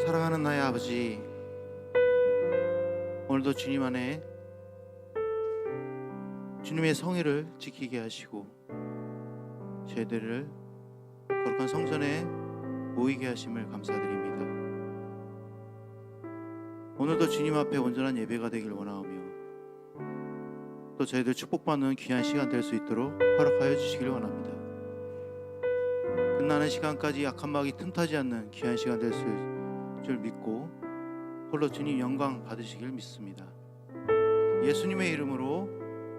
사랑하는 나의 아버지, 오늘도 주님 안에 주님의 성의를 지키게 하시고 저희들을 거룩한 성전에 모이게 하심을 감사드립니다. 오늘도 주님 앞에 온전한 예배가 되길 원하오며 또 저희들 축복받는 귀한 시간 될 수 있도록 허락하여 주시길 원합니다. 끝나는 시간까지 악한 마귀 틈타지 않는 귀한 시간 될 줄 믿고 홀로 주님 영광 받으시길 믿습니다. 예수님의 이름으로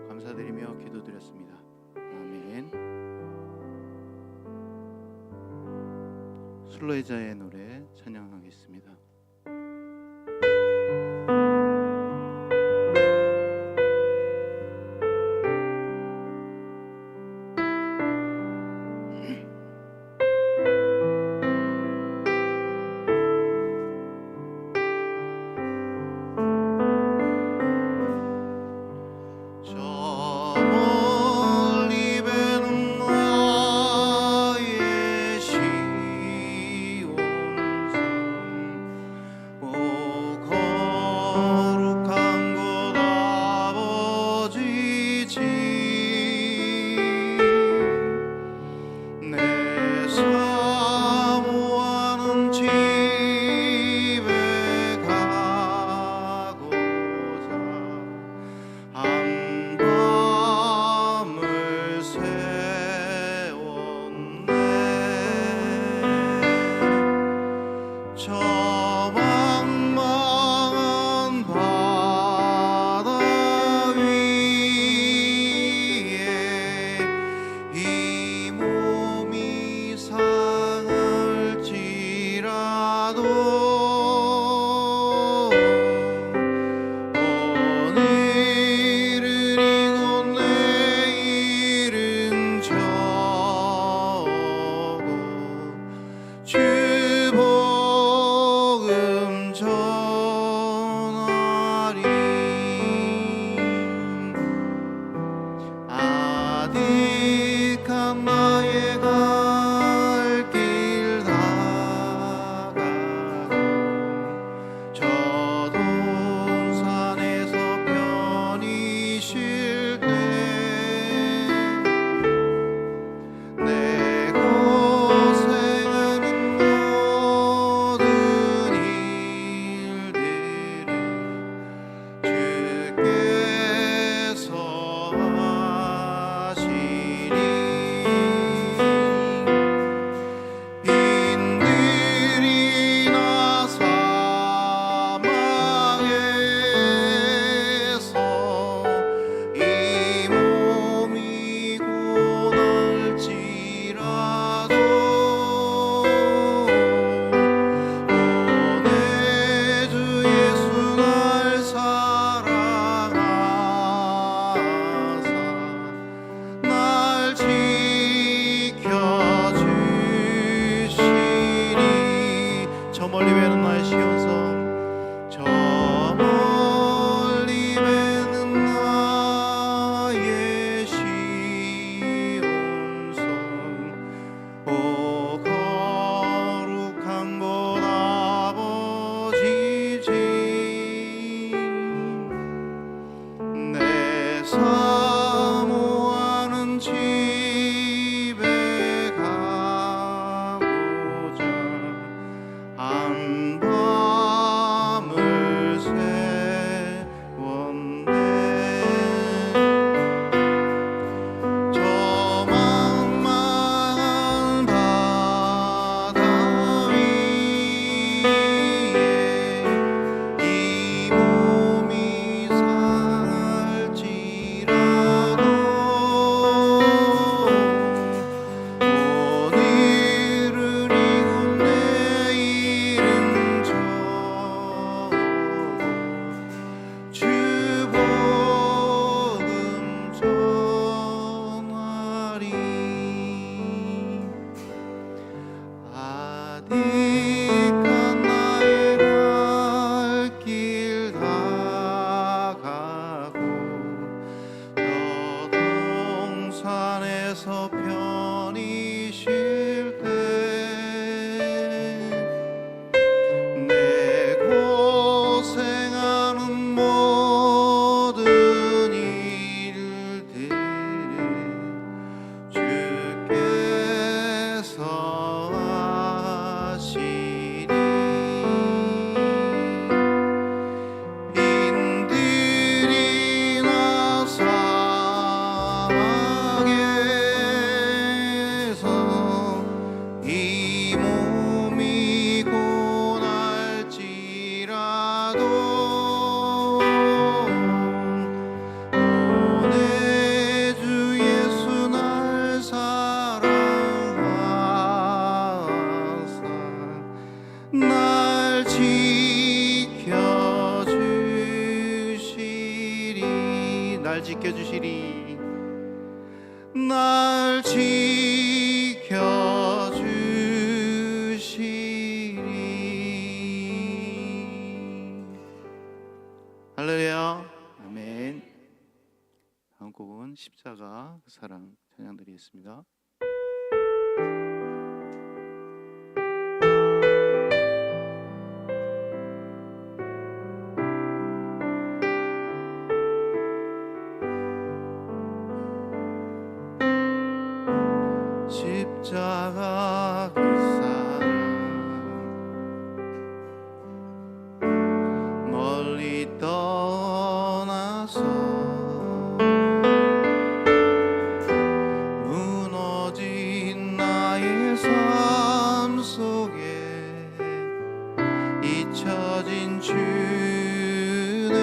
감사드리며 기도드렸습니다. 아멘. 순례자의 노래 찬양하겠습니다. 사모하는 집에 가보자. 날 지켜주시리. 날 지켜주시리. 할렐루야. 아멘. 다음 곡은 십자가 그 사랑 찬양 드리겠습니다. 십자가 그 사랑 멀리 떠나서 무너진 나의 삶 속에 잊혀진 주네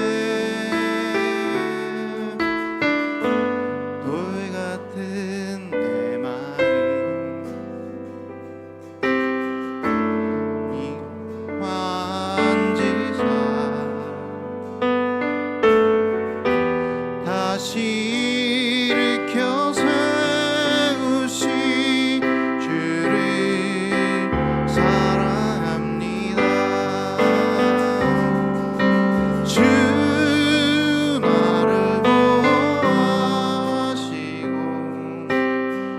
돌 같은 내 마음 만지사 다시 일으켜 세우시 주를 사랑합니다. 주 나를 보호하시고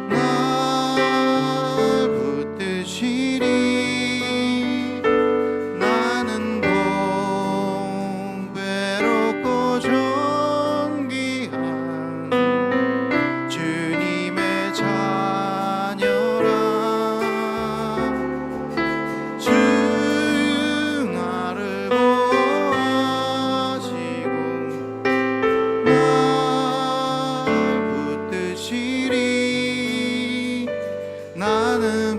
날 붙드시리. 나는 공배롭고 존귀한 주님의 자녀라. 주 나를 보호하시고 날 붙드시리. 나는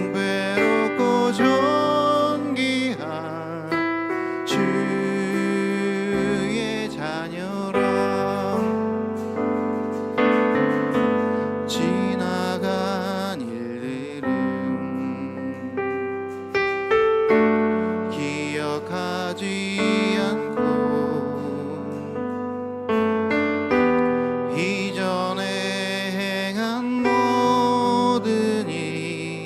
공배롭고 존귀한 주의 자녀라. 지나간 일들은 기억하지 않고 이전에 행한 모든 일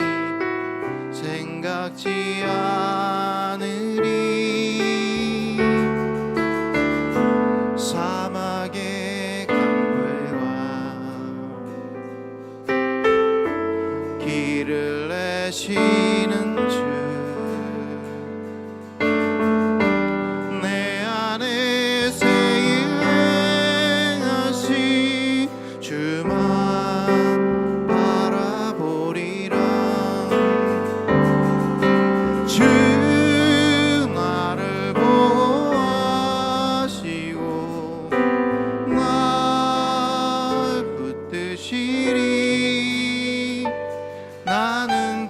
생각지 않으리. 사막의 강물과 길을 내시는 주 내 안에 새 일 행하시 주만 바라보리라. 주 나를 보호하시고 날 붙드시리. 나는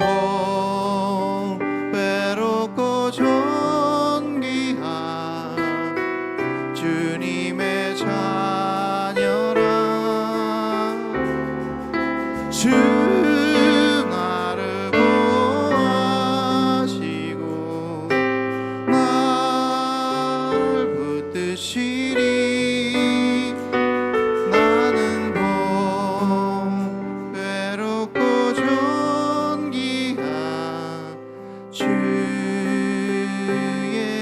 공배롭고 존귀한 주님의 자녀라. 주 나를 보호하시고 날 붙드시리. 나는 공배롭고 존귀한 주의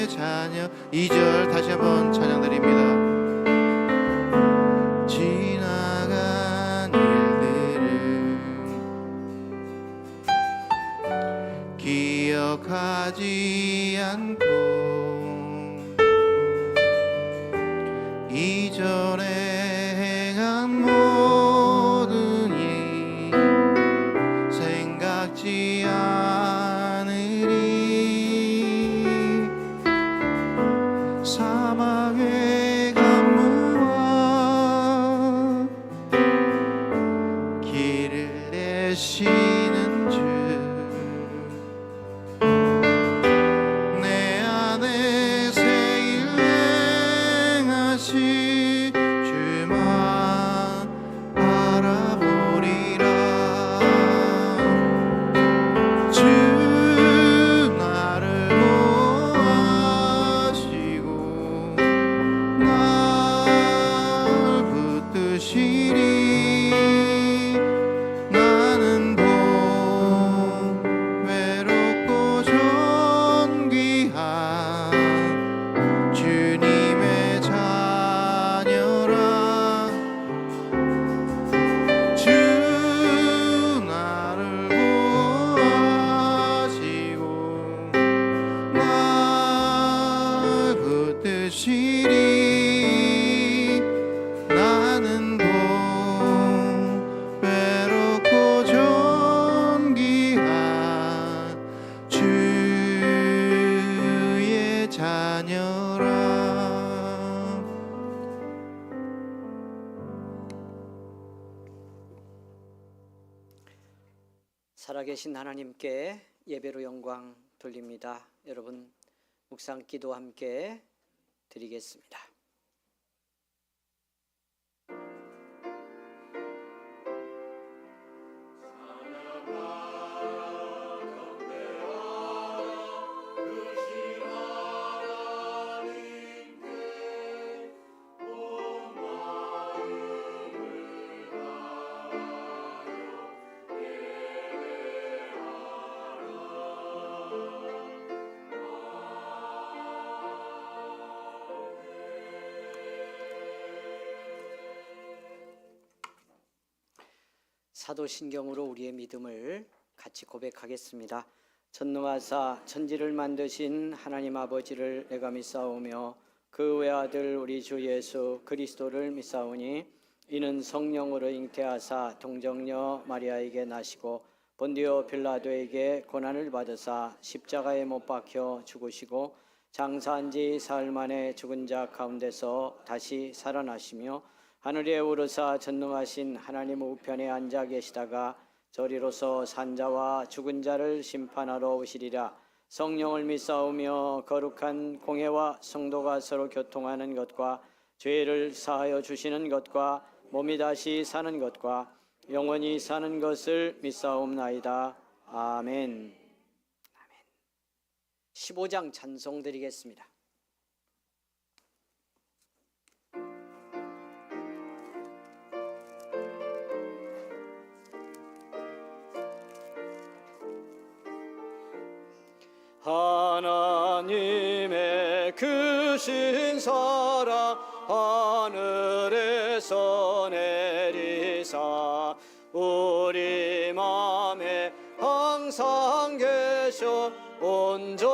자녀. 2절 다시 한번 찬양 드립니다. 지나간 일들을 기억하지 않고 이전에 행한 모든 일 생각지 않으리. 사막의 강물과 길을 내시는 주 내 안에 새 일 행하시 주 살아계신 하나님께 예배로 영광 돌립니다. 여러분 묵상 기도 함께 드리겠습니다. 사도신경으로 우리의 믿음을 같이 고백하겠습니다. 전능하사 천지를 만드신 하나님 아버지를 내가 믿사오며 그 외아들 우리 주 예수 그리스도를 믿사오니 이는 성령으로 잉태하사 동정녀 마리아에게 나시고 본디오 빌라도에게 고난을 받으사 십자가에 못 박혀 죽으시고 장사한 지 사흘 만에 죽은 자 가운데서 다시 살아나시며 하늘에 오르사 전능하신 하나님 우편에 앉아 계시다가 저리로서 산자와 죽은 자를 심판하러 오시리라. 성령을 믿사오며 거룩한 공회와 성도가 서로 교통하는 것과 죄를 사하여 주시는 것과 몸이 다시 사는 것과 영원히 사는 것을 믿사옵나이다. 아멘. 15장 찬송 드리겠습니다. 하나님의 크신 사랑 하늘에서 내리사 우리 맘에 항상 계셔 온전하게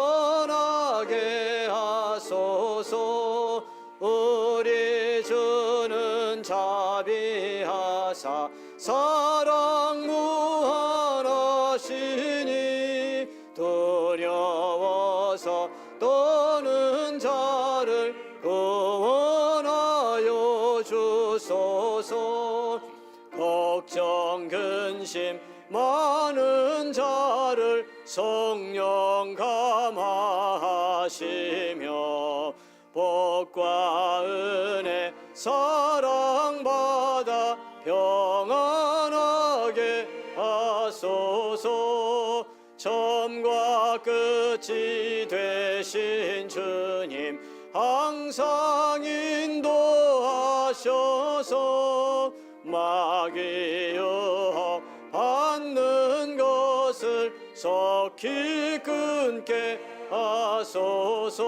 하소서. 우리 주는 자비하사 사랑 무한하시니 두려워서 떠는 자를 구원하여 주소서. 걱정 근심 많은 자를 성령 감화하시며 복과 은혜 사랑받아 평안하게 하소서. 처음과 끝이 되신 주님 항상 인도하셔서 마귀 유혹 받는 것을 속히 끊게 하소서.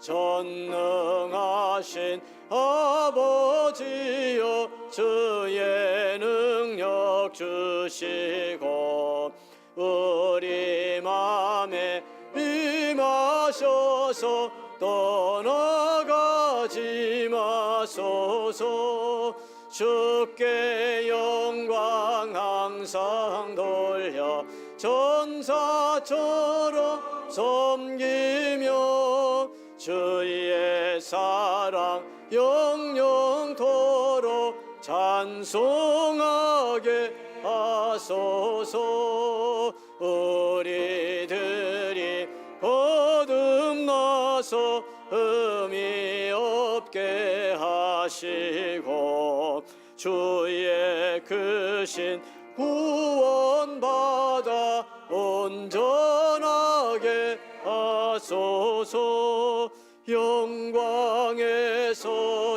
전능하신 아버지여 주의 능력 주시고 우리 맘에 임하셔서 떠나가지 마소서. 주께 영광 항상 돌려 전사처럼 섬기며 주의 사랑 영영토록 찬송하게 하소서. 우리들이 거듭나서 흠이 없게 하시고 주의 크신 구원받아 온전하게 하소서. 영광에서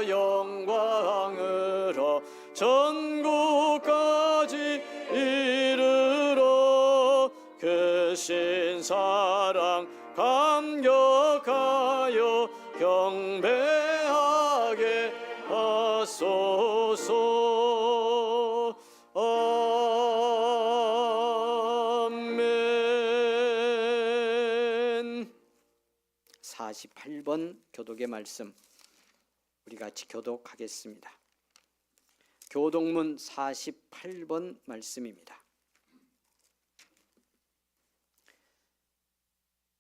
영광으로 전국까지 이르러 크신 사랑 감격하여 경배하게 하소서. 아멘. 48번 교독의 말씀 우리 같이 교독하겠습니다. 교독문 48번 말씀입니다.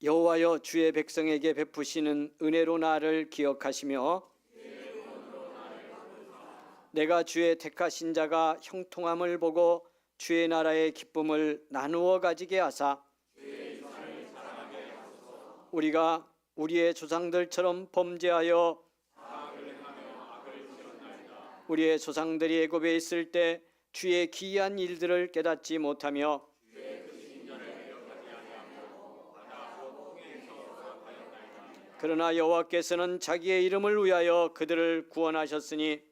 여호와여 주의 백성에게 베푸시는 은혜로 나를 기억하시며 내가 주의 택하신 자가 형통함을 보고 주의 나라의 기쁨을 나누어 가지게 하사 우리가 우리의 조상들처럼 범죄하여 우리의 조상들이 애굽에 있을 때 주의 기이한 일들을 깨닫지 못하며 그러나 여호와께서는 자기의 이름을 위하여 그들을 구원하셨으니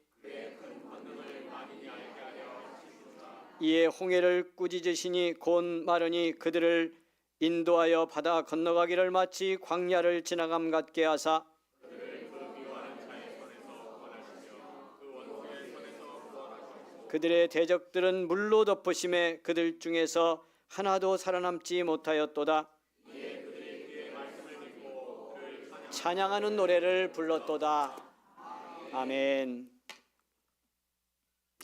이에 홍해를 꾸짖으시니 곧 마르니 그들을 인도하여 바다 건너가기를 마치 광야를 지나감 같게 하사 그들의 대적들은 물로 덮으심에 그들 중에서 하나도 살아남지 못하였도다. 찬양하는 노래를 불렀도다. 아멘.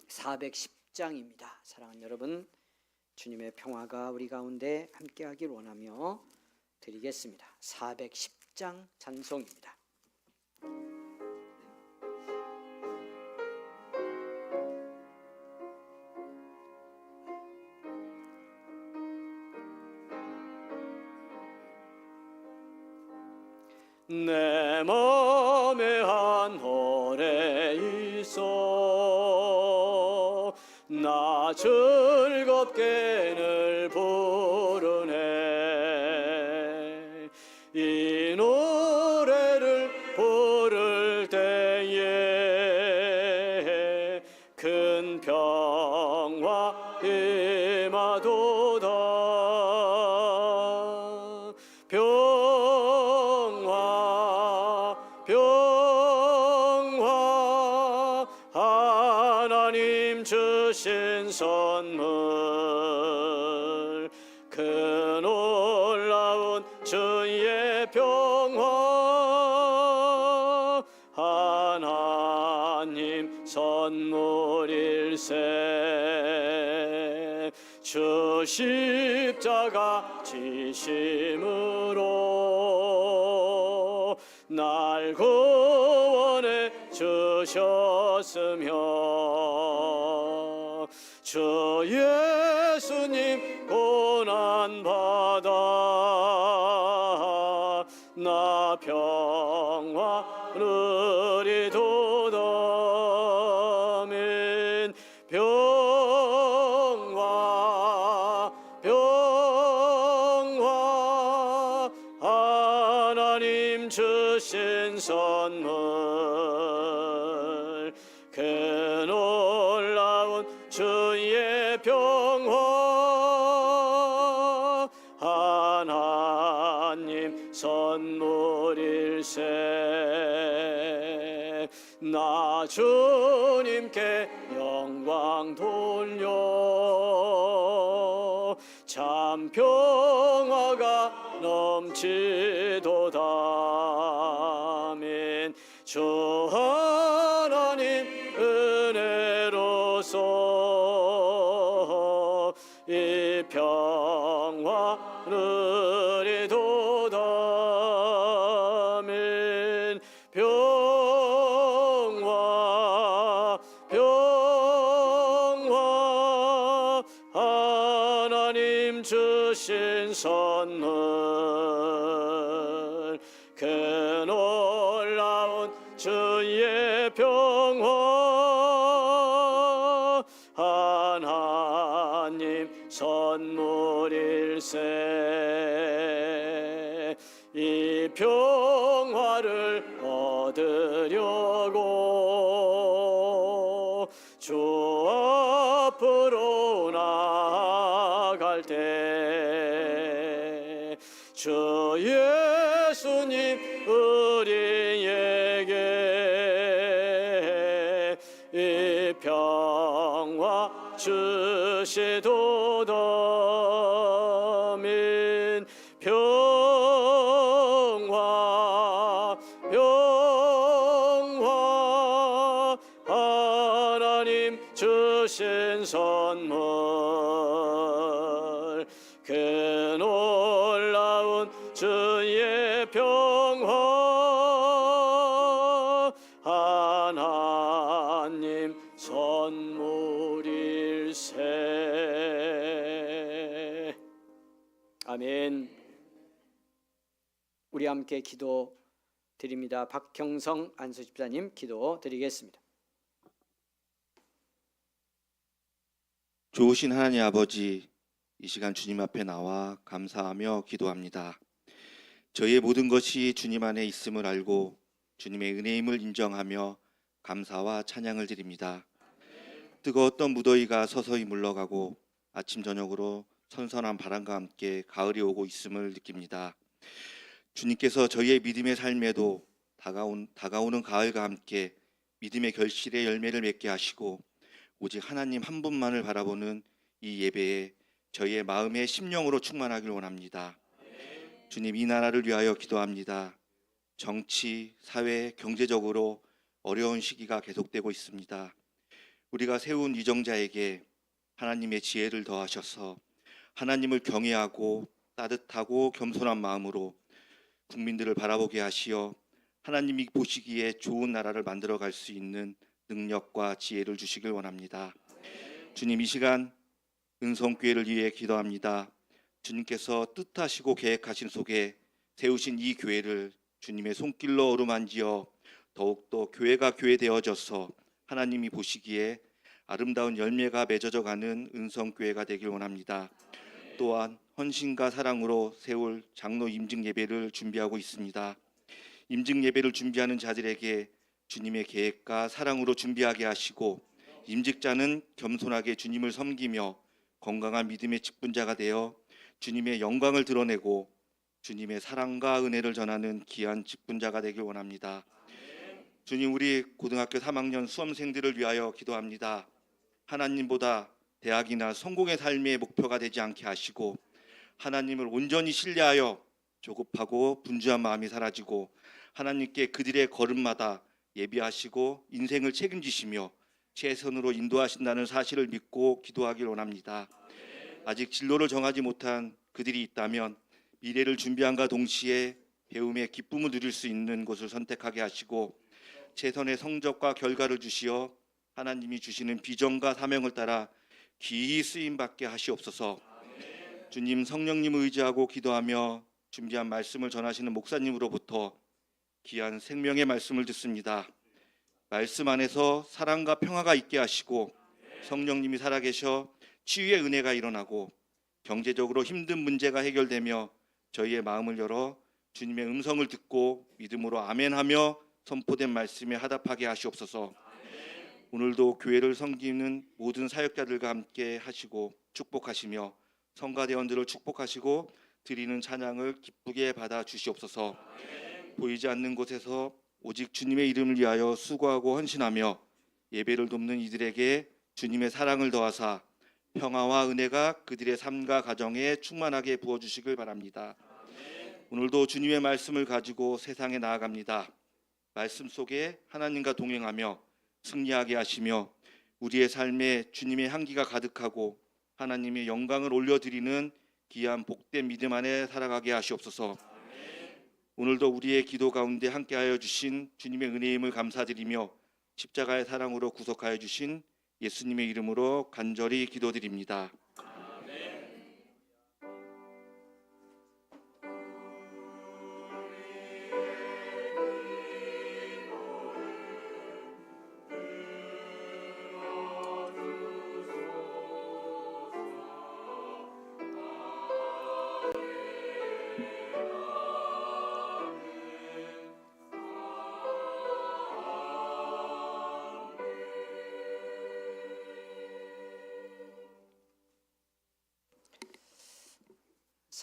410장입니다. 사랑하는 여러분, 주님의 평화가 우리 가운데 함께하길 원하며 드리겠습니다. 410장 찬송입니다. 내 맘에 한 노래 있어 나 즐겁게 늘 부르네. 이 노래를 부를 때에 큰 평화 임하도다. 평화 하나님 주신 선물 그 놀라운 주의 평화 하나님 선물일세. 주 십자가 지심으로 날 구원해 주셨으며 주 예수님 고난받아 나 평화 누리도다. 아멘. 평화 하나님 주신 선물 그 놀라운 주의 평화 하나님 선물일세. 나 주님께 영광 돌려 참 평화가 넘치도다. 아멘. 주 하나님 은혜로서 이 평화 누리도다. 아멘. 평화 하나님 주신 선물 그 놀라운 주의 평화 하나님 선물일세. 이 평화를 얻으려고 주 앞으로 나아갈 때 주 예수님 우리에게 이 평화 주시도다. 아멘. 평화 하나님 주신 선물 그 놀라운 주의 평화 하나님 선물일세. 우리 함께 기도 드립니다. 박경성 안수집사님 기도 드리겠습니다. 좋으신 하나님 아버지, 이 시간 주님 앞에 나와 감사하며 기도합니다. 저희의 모든 것이 주님 안에 있음을 알고 주님의 은혜임을 인정하며 감사와 찬양을 드립니다. 뜨거웠던 무더위가 서서히 물러가고 아침 저녁으로 선선한 바람과 함께 가을이 오고 있음을 느낍니다. 주님께서 저희의 믿음의 삶에도 다가오는 가을과 함께 믿음의 결실의 열매를 맺게 하시고 오직 하나님 한 분만을 바라보는 이 예배에 저희의 마음의 심령으로 충만하길 원합니다. 주님, 이 나라를 위하여 기도합니다. 정치, 사회, 경제적으로 어려운 시기가 계속되고 있습니다. 우리가 세운 위정자에게 하나님의 지혜를 더하셔서 하나님을 경외하고 따뜻하고 겸손한 마음으로 국민들을 바라보게 하시어 하나님이 보시기에 좋은 나라를 만들어갈 수 있는 능력과 지혜를 주시길 원합니다. 주님, 이 시간 은성교회를 위해 기도합니다. 주님께서 뜻하시고 계획하신 속에 세우신 이 교회를 주님의 손길로 어루만지어 더욱더 교회가 교회되어져서 하나님이 보시기에 아름다운 열매가 맺어져 가는 은성교회가 되길 원합니다. 또한 헌신과 사랑으로 세울 장로 임직 예배를 준비하고 있습니다. 임직 예배를 준비하는 자들에게 주님의 계획과 사랑으로 준비하게 하시고 임직자는 겸손하게 주님을 섬기며 건강한 믿음의 직분자가 되어 주님의 영광을 드러내고 주님의 사랑과 은혜를 전하는 귀한 직분자가 되길 원합니다. 주님, 우리 고등학교 3학년 수험생들을 위하여 기도합니다. 하나님보다 대학이나 성공의 삶의 목표가 되지 않게 하시고 하나님을 온전히 신뢰하여 조급하고 분주한 마음이 사라지고 하나님께 그들의 걸음마다 예비하시고 인생을 책임지시며 최선으로 인도하신다는 사실을 믿고 기도하길 원합니다. 아직 진로를 정하지 못한 그들이 있다면 미래를 준비함과 동시에 배움의 기쁨을 누릴 수 있는 곳을 선택하게 하시고 최선의 성적과 결과를 주시어 하나님이 주시는 비전과 사명을 따라 기이 쓰임받게 하시옵소서. 주님, 성령님을 의지하고 기도하며 준비한 말씀을 전하시는 목사님으로부터 귀한 생명의 말씀을 듣습니다. 말씀 안에서 사랑과 평화가 있게 하시고 성령님이 살아계셔 치유의 은혜가 일어나고 경제적으로 힘든 문제가 해결되며 저희의 마음을 열어 주님의 음성을 듣고 믿음으로 아멘하며 선포된 말씀에 하답하게 하시옵소서. 오늘도 교회를 섬기는 모든 사역자들과 함께 하시고 축복하시며 성가대원들을 축복하시고 드리는 찬양을 기쁘게 받아 주시옵소서. 보이지 않는 곳에서 오직 주님의 이름을 위하여 수고하고 헌신하며 예배를 돕는 이들에게 주님의 사랑을 더하사 평화와 은혜가 그들의 삶과 가정에 충만하게 부어주시길 바랍니다. 오늘도 주님의 말씀을 가지고 세상에 나아갑니다. 말씀 속에 하나님과 동행하며 승리하게 하시며 우리의 삶에 주님의 향기가 가득하고 하나님의 영광을 올려드리는 귀한 복된 믿음 안에 살아가게 하시옵소서. 오늘도 우리의 기도 가운데 함께하여 주신 주님의 은혜임을 감사드리며 십자가의 사랑으로 구속하여 주신 예수님의 이름으로 간절히 기도드립니다.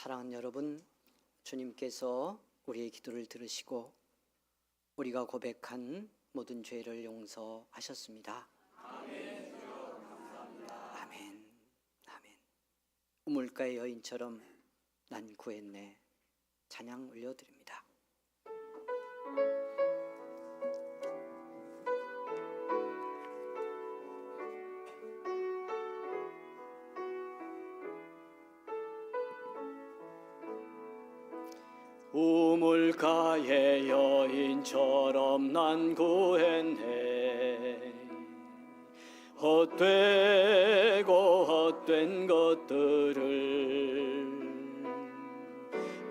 사랑하는 여러분, 주님께서 우리의 기도를 들으시고 우리가 고백한 모든 죄를 용서하셨습니다. 아멘. 아멘. 우물가의 여인처럼 난 구했네. 찬양 올려드립니다. 우물가의 여인처럼 난 구했네. 헛되고 헛된 것들을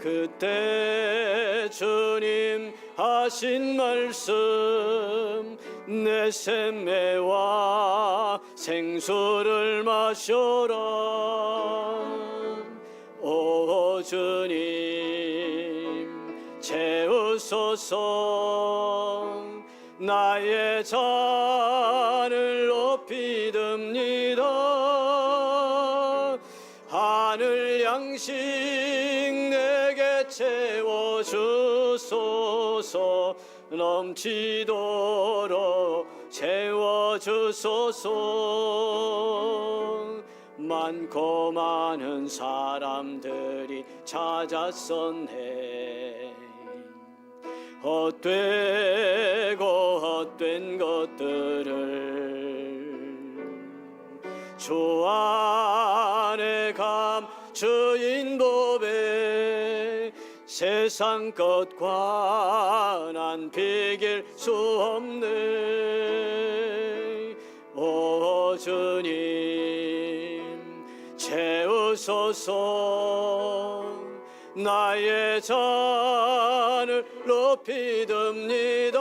그때 주님 하신 말씀 내 샘매와 생수를 마셔라. 오 주님 채우소서. 나의 잔을 높이 듭니다. 하늘 양식 내게 채워주소서. 넘치도록 채워주소서. 많고 많은 사람들이 찾았었네. 헛되고 헛된 것들을 주 안에 감추인 법에 세상 것과 난 비길 수 없네. 오 주님 채우소서. 나의 잔을 높이 듭니다.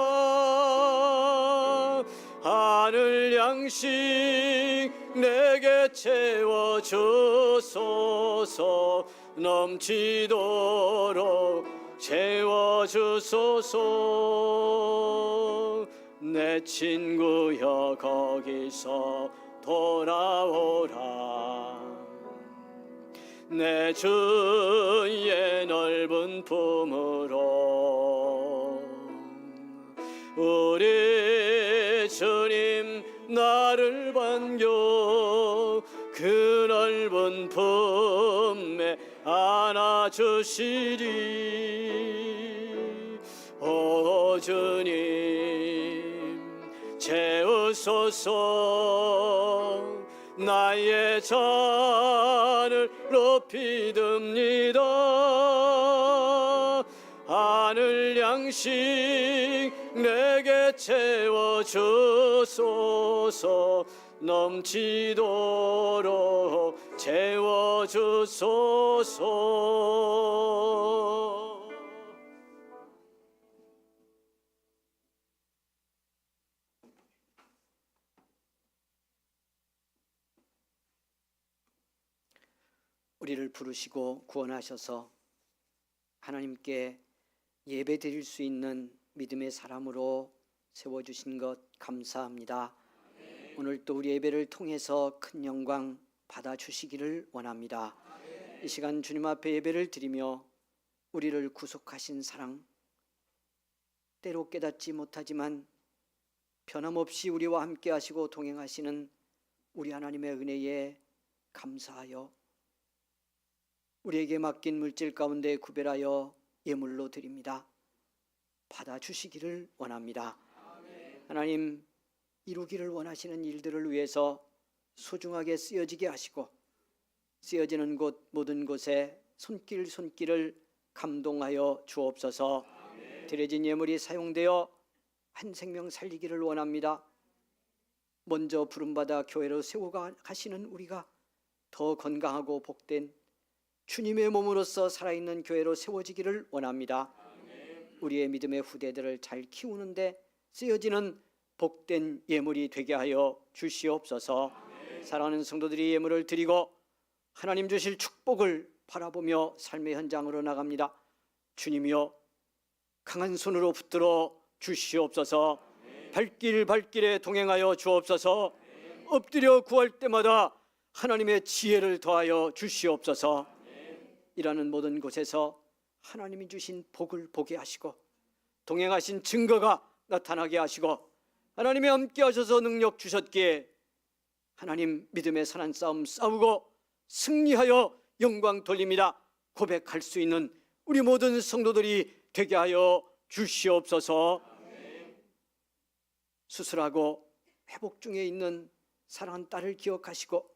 하늘 양식 내게 채워주소서. 넘치도록 채워주소서. 내 친구여 거기서 돌아오라. 내 주의 넓은 품으로. 우리 주님 나를 반겨 그 넓은 품에 안아주시리. 오 주님 채우소서. 나의 잔을 높이 듭니다. 하늘 양식 내게 채워주소서. 넘치도록 채워주소서. 우리를 부르시고 구원하셔서 하나님께 예배 드릴 수 있는 믿음의 사람으로 세워주신 것 감사합니다. 오늘 또 우리 예배를 통해서 큰 영광 받아주시기를 원합니다. 이 시간 주님 앞에 예배를 드리며 우리를 구속하신 사랑, 때로 깨닫지 못하지만 변함없이 우리와 함께 하시고 동행하시는 우리 하나님의 은혜에 감사하여 우리에게 맡긴 물질 가운데 구별하여 예물로 드립니다. 받아주시기를 원합니다. 하나님, 이루기를 원하시는 일들을 위해서 소중하게 쓰여지게 하시고 쓰여지는 곳 모든 곳에 손길을 감동하여 주옵소서. 드려진 예물이 사용되어 한 생명 살리기를 원합니다. 먼저 부름받아 교회로 세우가 가시는 우리가 더 건강하고 복된 주님의 몸으로서 살아있는 교회로 세워지기를 원합니다. 우리의 믿음의 후대들을 잘 키우는데 쓰여지는 복된 예물이 되게 하여 주시옵소서. 사랑하는 성도들이 예물을 드리고 하나님 주실 축복을 바라보며 삶의 현장으로 나갑니다. 주님이여 강한 손으로 붙들어 주시옵소서. 발길에 동행하여 주옵소서. 엎드려 구할 때마다 하나님의 지혜를 더하여 주시옵소서. 일하는 모든 곳에서 하나님이 주신 복을 보게 하시고 동행하신 증거가 나타나게 하시고 하나님이 함께 하셔서 능력 주셨기에 하나님 믿음의 선한 싸움 싸우고 승리하여 영광 돌립니다 고백할 수 있는 우리 모든 성도들이 되게 하여 주시옵소서. 수술하고 회복 중에 있는 사랑하는 딸을 기억하시고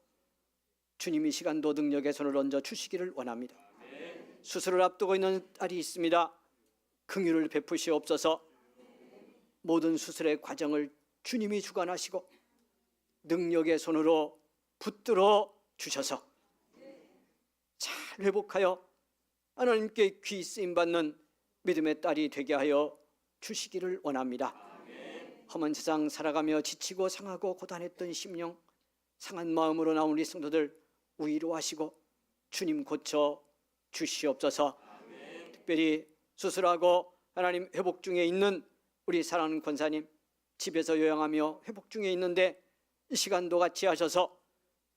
주님이 시간도 능력의 손을 얹어 주시기를 원합니다. 수술을 앞두고 있는 딸이 있습니다. 긍휼을 베푸시옵소서. 모든 수술의 과정을 주님이 주관하시고 능력의 손으로 붙들어 주셔서 잘 회복하여 하나님께 귀 쓰임 받는 믿음의 딸이 되게 하여 주시기를 원합니다. 험한 세상 살아가며 지치고 상하고 고단했던 심령, 상한 마음으로 나온 우리 성도들 위로하시고 주님 고쳐 주시옵소서. 특별히 수술하고 하나님 회복 중에 있는 우리 사랑하는 권사님, 집에서 요양하며 회복 중에 있는데 이 시간도 같이 하셔서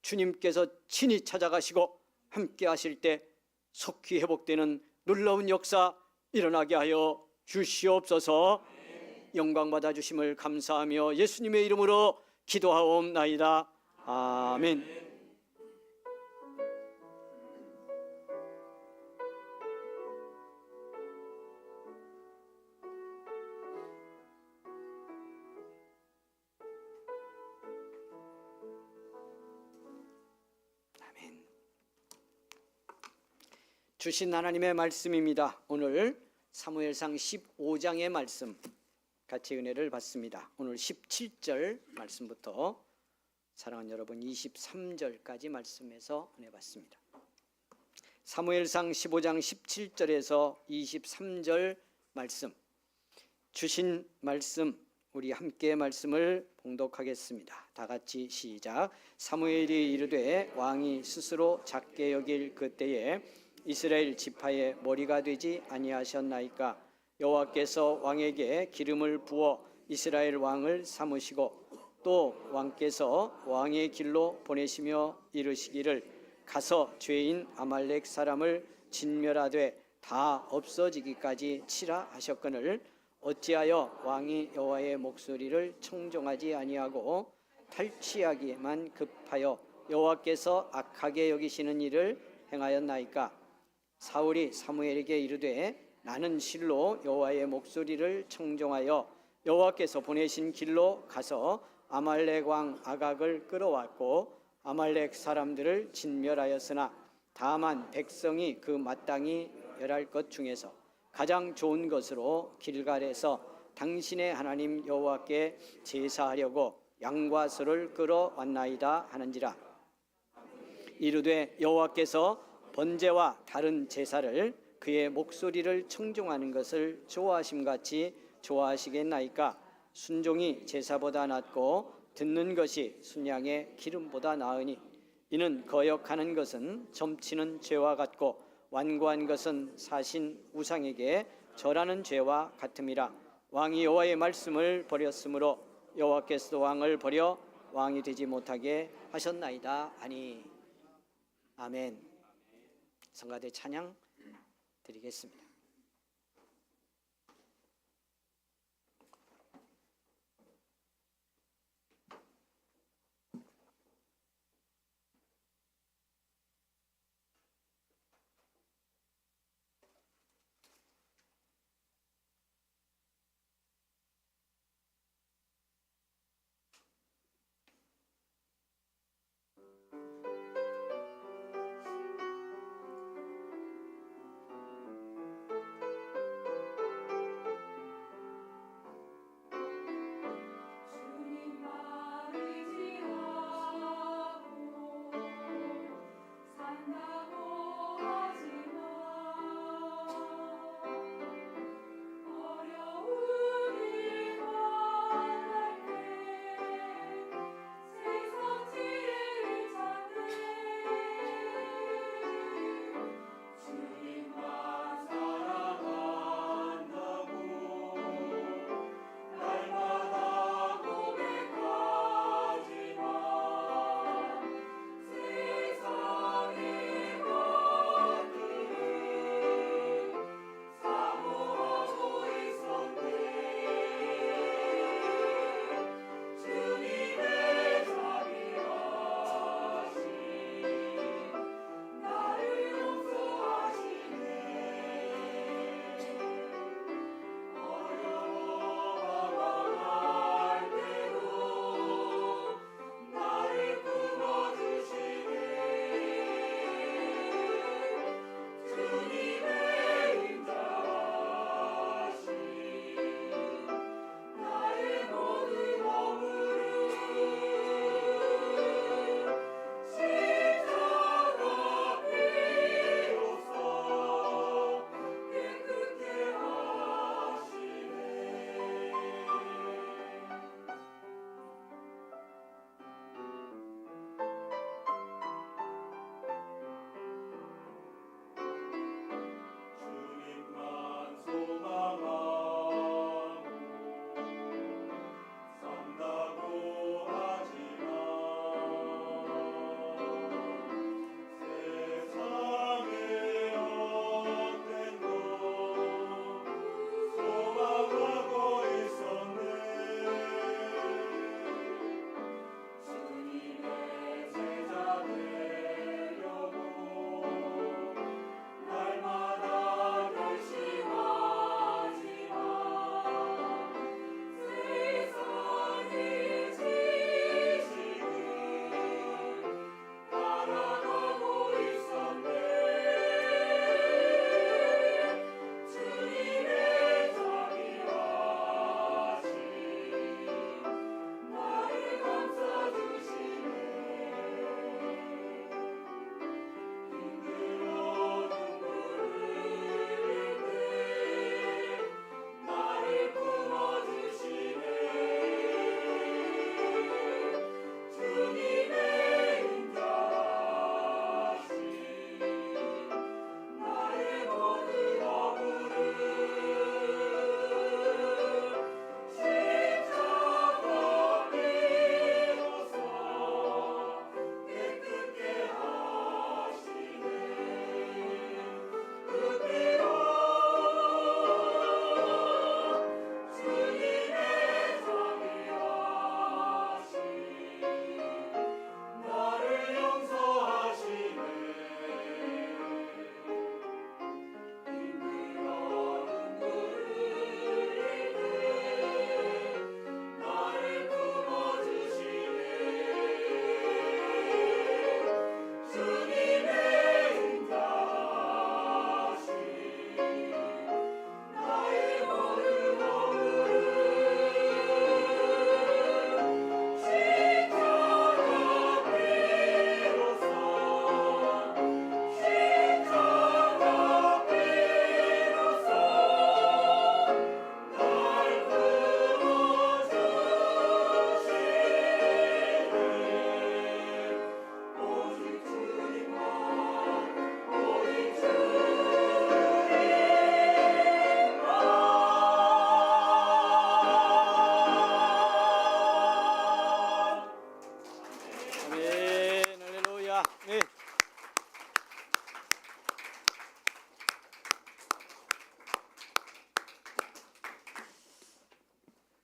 주님께서 친히 찾아가시고 함께 하실 때 속히 회복되는 놀라운 역사 일어나게 하여 주시옵소서. 영광 받아 주심을 감사하며 예수님의 이름으로 기도하옵나이다. 아멘. 아멘. 주신 하나님의 말씀입니다. 오늘 사무엘상 15장의 말씀 같이 은혜를 받습니다. 오늘 17절 말씀부터 사랑하는 여러분 23절까지 말씀에서 은혜 받습니다. 사무엘상 15장 17절에서 23절 말씀, 주신 말씀 우리 함께 말씀을 봉독하겠습니다. 다 같이 시작. 사무엘이 이르되 왕이 스스로 작게 여길 그때에 이스라엘 지파의 머리가 되지 아니하셨나이까. 여호와께서 왕에게 기름을 부어 이스라엘 왕을 삼으시고 또 왕께서 왕의 길로 보내시며 이르시기를 가서 죄인 아말렉 사람을 진멸하되 다 없어지기까지 치라 하셨거늘 어찌하여 왕이 여호와의 목소리를 청종하지 아니하고 탈취하기만 급하여 여호와께서 악하게 여기시는 일을 행하였나이까. 사울이 사무엘에게 이르되 나는 실로 여호와의 목소리를 청종하여 여호와께서 보내신 길로 가서 아말렉 왕 아각을 끌어왔고 아말렉 사람들을 진멸하였으나 다만 백성이 그 마땅히 멸할 것 중에서 가장 좋은 것으로 길갈에서 당신의 하나님 여호와께 제사하려고 양과 소를 끌어왔나이다 하는지라. 이르되 여호와께서 번제와 다른 제사를 그의 목소리를 청종하는 것을 좋아하심같이 좋아하시겠나이까. 순종이 제사보다 낫고 듣는 것이 순양의 기름보다 나으니 이는 거역하는 것은 점치는 죄와 같고 완고한 것은 사신 우상에게 절하는 죄와 같음이라. 왕이 여호와의 말씀을 버렸으므로 여호와께서도 왕을 버려 왕이 되지 못하게 하셨나이다 하니. 아멘. 성가대 찬양 드리겠습니다.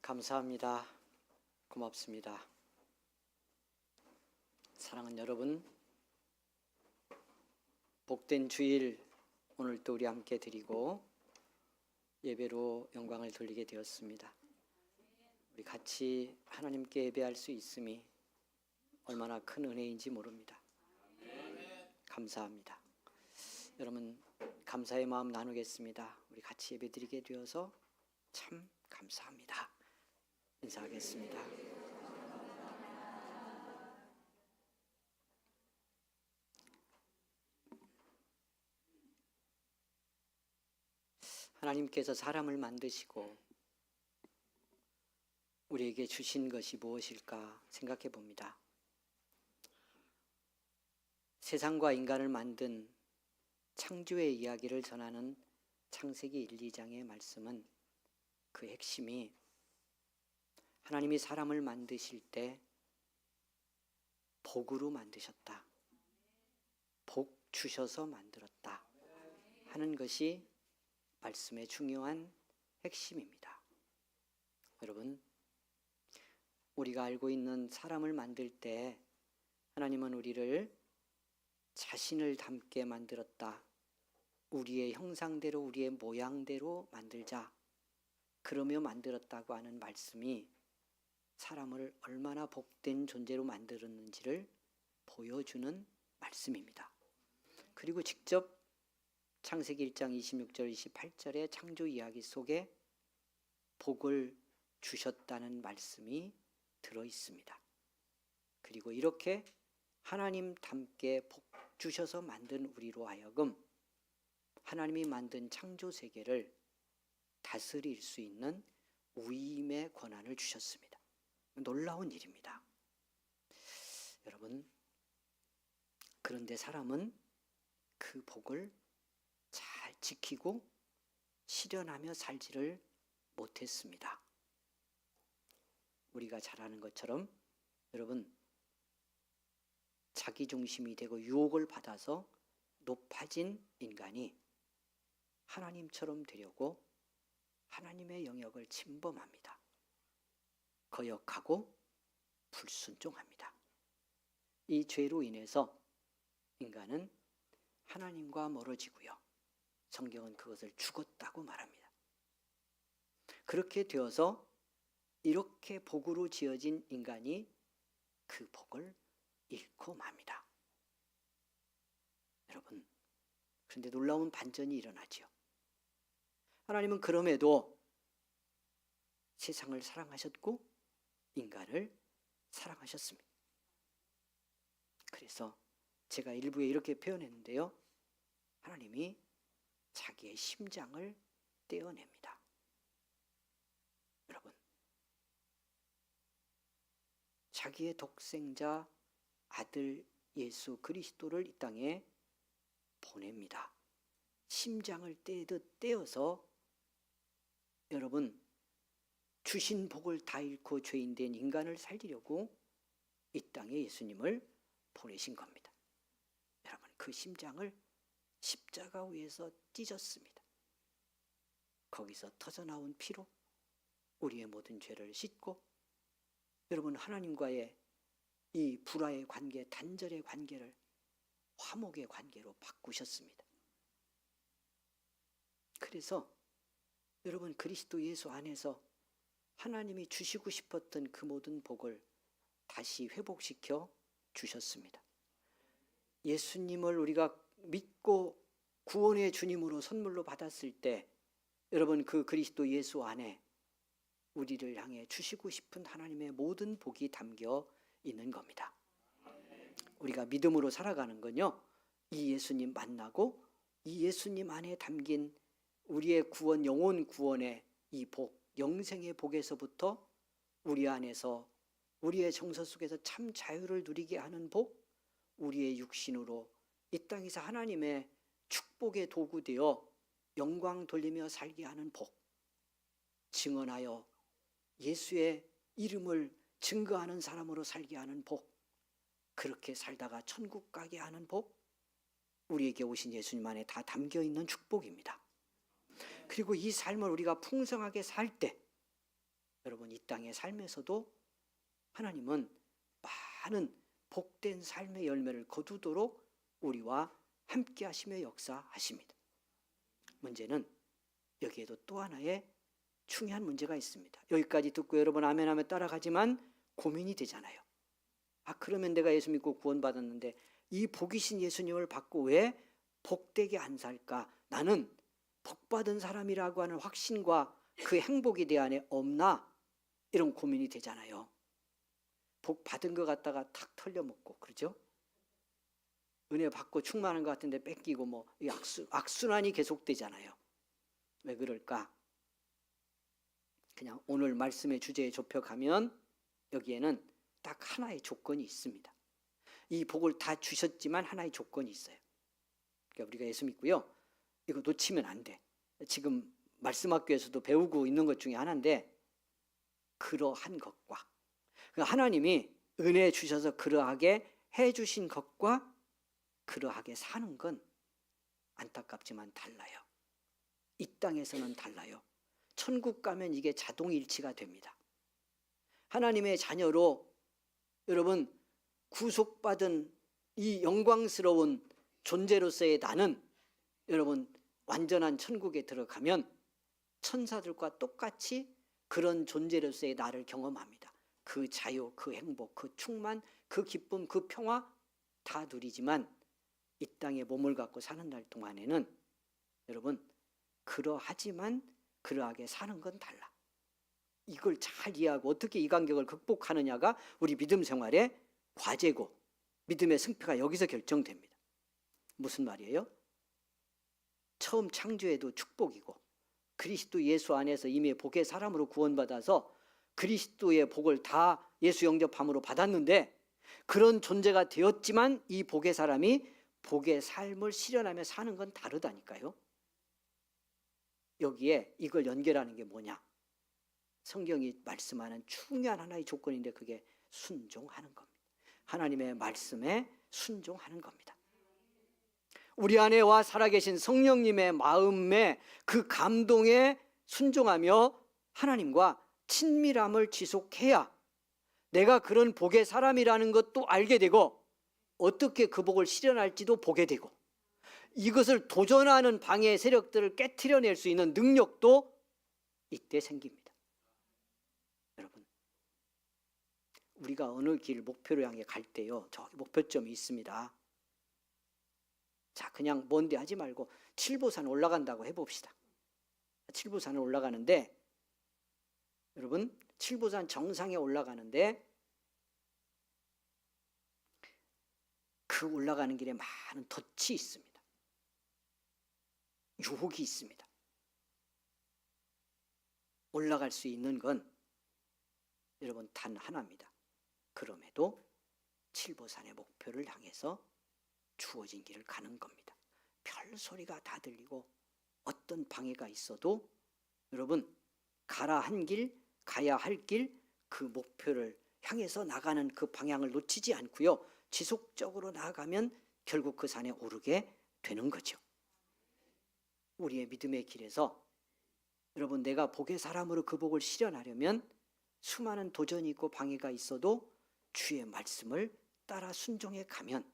감사합니다. 고맙습니다. 사랑하는 여러분, 복된 주일 오늘 또 우리 함께 드리고 예배로 영광을 돌리게 되었습니다. 우리 같이 하나님께 예배할 수 있음이 얼마나 큰 은혜인지 모릅니다. 감사합니다. 여러분, 감사의 마음 나누겠습니다. 우리 같이 예배 드리게 되어서 참 감사합니다. 인사하겠습니다. 하나님께서 사람을 만드시고 우리에게 주신 것이 무엇일까 생각해 봅니다. 세상과 인간을 만든 창조의 이야기를 전하는 창세기 1, 2장의 말씀은 그 핵심이 하나님이 사람을 만드실 때 복으로 만드셨다. 복 주셔서 만들었다 하는 것이 말씀의 중요한 핵심입니다. 여러분, 우리가 알고 있는 사람을 만들 때 하나님은 우리를 자신을 닮게 만들었다. 우리의 형상대로 우리의 모양대로 만들자. 그러며 만들었다고 하는 말씀이 사람을 얼마나 복된 존재로 만들었는지를 보여주는 말씀입니다. 그리고 직접 창세기 1장 26절 28절의 창조 이야기 속에 복을 주셨다는 말씀이 들어 있습니다. 그리고 이렇게 하나님 닮게 복 주셔서 만든 우리로 하여금 하나님이 만든 창조 세계를 다스릴 수 있는 위임의 권한을 주셨습니다. 놀라운 일입니다. 여러분, 그런데 사람은 그 복을 잘 지키고 실현하며 살지를 못했습니다. 우리가 잘 아는 것처럼 여러분, 자기중심이 되고 유혹을 받아서 높아진 인간이 하나님처럼 되려고 하나님의 영역을 침범합니다. 거역하고 불순종합니다. 이 죄로 인해서 인간은 하나님과 멀어지고요. 성경은 그것을 죽었다고 말합니다. 그렇게 되어서 이렇게 복으로 지어진 인간이 그 복을 잃고 맙니다. 여러분, 그런데 놀라운 반전이 일어나죠. 하나님은 그럼에도 세상을 사랑하셨고 인간을 사랑하셨습니다. 그래서 제가 일부에 이렇게 표현했는데요. 하나님이 자기의 심장을 떼어냅니다. 여러분, 자기의 독생자 아들 예수 그리스도를 이 땅에 보냅니다. 심장을 떼듯 떼어서 여러분, 주신 복을 다 잃고 죄인된 인간을 살리려고 이 땅에 예수님을 보내신 겁니다. 여러분, 그 심장을 십자가 위에서 찢었습니다. 거기서 터져나온 피로 우리의 모든 죄를 씻고 여러분, 하나님과의 이 불화의 관계, 단절의 관계를 화목의 관계로 바꾸셨습니다. 그래서 여러분, 그리스도 예수 안에서 하나님이 주시고 싶었던 그 모든 복을 다시 회복시켜 주셨습니다. 예수님을 우리가 믿고 구원의 주님으로 선물로 받았을 때 여러분, 그 그리스도 예수 안에 우리를 향해 주시고 싶은 하나님의 모든 복이 담겨 있는 겁니다. 우리가 믿음으로 살아가는 건요, 이 예수님 만나고 이 예수님 안에 담긴 우리의 구원, 영혼 구원의 이 복, 영생의 복에서부터 우리 안에서 우리의 정서 속에서 참 자유를 누리게 하는 복, 우리의 육신으로 이 땅에서 하나님의 축복의 도구 되어 영광 돌리며 살게 하는 복, 증언하여 예수의 이름을 증거하는 사람으로 살게 하는 복, 그렇게 살다가 천국 가게 하는 복, 우리에게 오신 예수님 안에 다 담겨 있는 축복입니다. 그리고 이 삶을 우리가 풍성하게 살 때 여러분 이 땅의 삶에서도 하나님은 많은 복된 삶의 열매를 거두도록 우리와 함께 하시며 역사하십니다. 문제는 여기에도 또 하나의 중요한 문제가 있습니다. 여기까지 듣고 여러분 아멘 하며 따라가지만 고민이 되잖아요. 그러면 내가 예수 믿고 구원받았는데 이 복이신 예수님을 받고 왜 복되게 안 살까? 나는 복받은 사람이라고 하는 확신과 그 행복이 내 안에 없나? 이런 고민이 되잖아요. 복 받은 것 갖다가 탁 털려먹고 그러죠? 은혜 받고 충만한 것 같은데 뺏기고 뭐 악순환이 계속되잖아요. 왜 그럴까? 그냥 오늘 말씀의 주제에 좁혀가면 여기에는 딱 하나의 조건이 있습니다. 이 복을 다 주셨지만 하나의 조건이 있어요. 그러니까 우리가 예수 믿고요, 이거 놓치면 안 돼. 지금 말씀학교에서도 배우고 있는 것 중에 하나인데, 그러한 것과 하나님이 은혜 주셔서 그러하게 해주신 것과 그러하게 사는 건 안타깝지만 달라요. 이 땅에서는 달라요. 천국 가면 이게 자동일치가 됩니다. 하나님의 자녀로 여러분 구속받은 이 영광스러운 존재로서의 나는 여러분 완전한 천국에 들어가면 천사들과 똑같이 그런 존재로서의 나를 경험합니다. 그 자유, 그 행복, 그 충만, 그 기쁨, 그 평화 다 누리지만 이 땅에 몸을 갖고 사는 날 동안에는 여러분 그러하지만 그러하게 사는 건 달라. 이걸 잘 이해하고 어떻게 이 간격을 극복하느냐가 우리 믿음 생활의 과제고 믿음의 승패가 여기서 결정됩니다. 무슨 말이에요? 처음 창조에도 축복이고 그리스도 예수 안에서 이미 복의 사람으로 구원받아서 그리스도의 복을 다 예수 영접함으로 받았는데 그런 존재가 되었지만 이 복의 사람이 복의 삶을 실현하며 사는 건 다르다니까요. 여기에 이걸 연결하는 게 뭐냐? 성경이 말씀하는 중요한 하나의 조건인데 그게 순종하는 겁니다. 하나님의 말씀에 순종하는 겁니다. 우리 안에 와 살아계신 성령님의 마음에 그 감동에 순종하며 하나님과 친밀함을 지속해야 내가 그런 복의 사람이라는 것도 알게 되고 어떻게 그 복을 실현할지도 보게 되고 이것을 도전하는 방해 세력들을 깨트려낼 수 있는 능력도 이때 생깁니다. 여러분, 우리가 어느 길 목표를 향해 갈 때요, 저기 목표점이 있습니다. 자, 그냥 먼데 하지 말고 칠보산 올라간다고 해봅시다. 칠보산을 올라가는데 여러분 칠보산 정상에 올라가는데 그 올라가는 길에 많은 덫이 있습니다. 유혹이 있습니다. 올라갈 수 있는 건 여러분 단 하나입니다. 그럼에도 칠보산의 목표를 향해서 주어진 길을 가는 겁니다. 별 소리가 다 들리고 어떤 방해가 있어도 여러분 가라 한 길, 가야 할 길, 그 목표를 향해서 나가는 그 방향을 놓치지 않고요. 지속적으로 나아가면 결국 그 산에 오르게 되는 거죠. 우리의 믿음의 길에서 여러분 내가 복의 사람으로 그 복을 실현하려면 수많은 도전이 있고 방해가 있어도 주의 말씀을 따라 순종해 가면